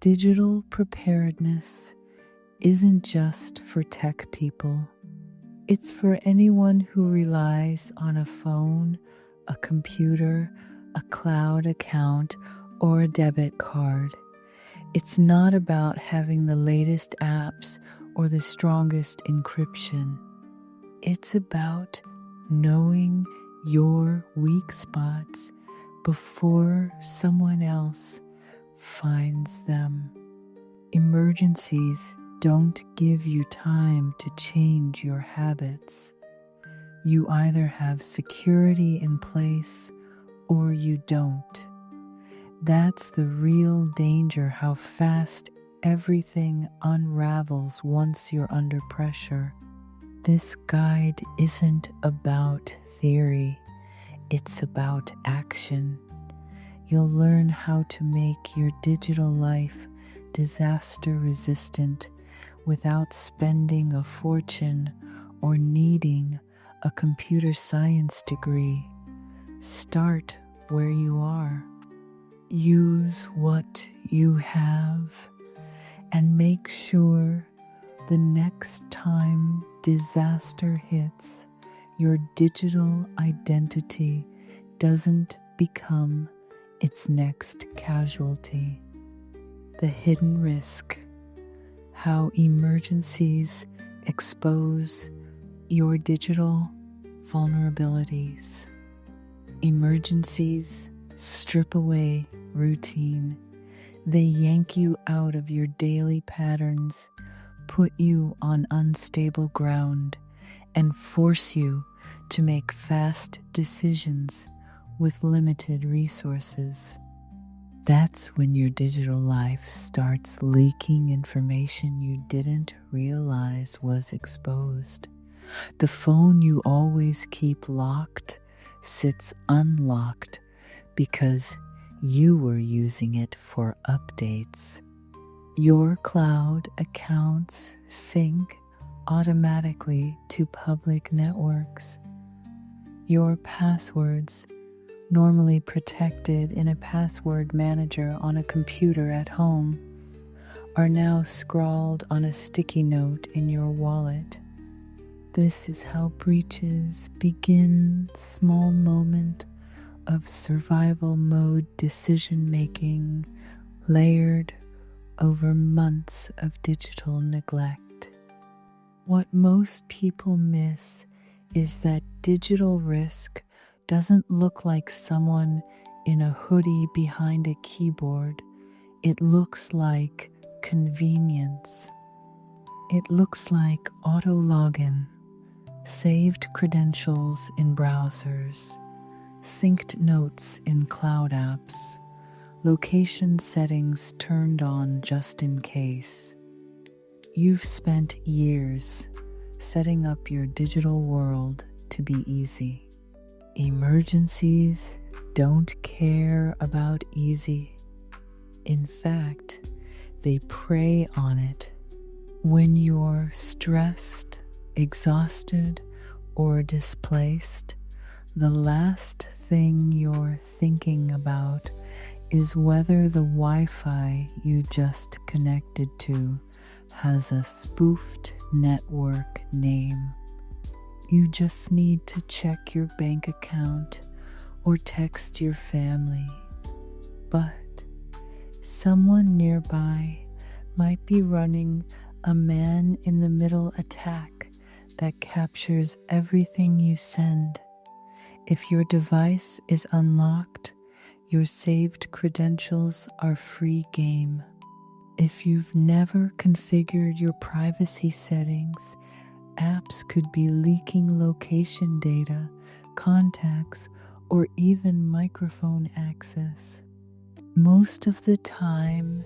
Digital preparedness isn't just for tech people. It's for anyone who relies on a phone, a computer, a cloud account, or a debit card. It's not about having the latest apps or the strongest encryption. It's about knowing your weak spots before someone else finds them. Emergencies don't give you time to change your habits. You either have security in place or you don't. That's the real danger, how fast everything unravels once you're under pressure. This guide isn't about theory, it's about action. You'll learn how to make your digital life disaster resistant without spending a fortune or needing a computer science degree. Start where you are. Use what you have, and make sure the next time disaster hits, your digital identity doesn't become its next casualty. The hidden risk, how emergencies expose your digital vulnerabilities. Emergencies strip away routine. They yank you out of your daily patterns, put you on unstable ground, and force you to make fast decisions with limited resources. That's when your digital life starts leaking information you didn't realize was exposed. The phone you always keep locked sits unlocked because you were using it for updates. Your cloud accounts sync automatically to public networks. Your passwords, normally protected in a password manager on a computer at home, are now scrawled on a sticky note in your wallet. This is how breaches begin. Small moment of survival mode decision-making layered over months of digital neglect. What most people miss is that digital risk doesn't look like someone in a hoodie behind a keyboard. It looks like convenience. It looks like auto login, saved credentials in browsers, synced notes in cloud apps, location settings turned on just in case. You've spent years setting up your digital world to be easy. Emergencies don't care about easy. In fact, they prey on it. When you're stressed, exhausted, or displaced, the last thing you're thinking about is whether the Wi-Fi you just connected to has a spoofed network name. You just need to check your bank account or text your family. But someone nearby might be running a man-in-the-middle attack that captures everything you send. If your device is unlocked, your saved credentials are free game. If you've never configured your privacy settings, apps could be leaking location data, contacts, or even microphone access. Most of the time,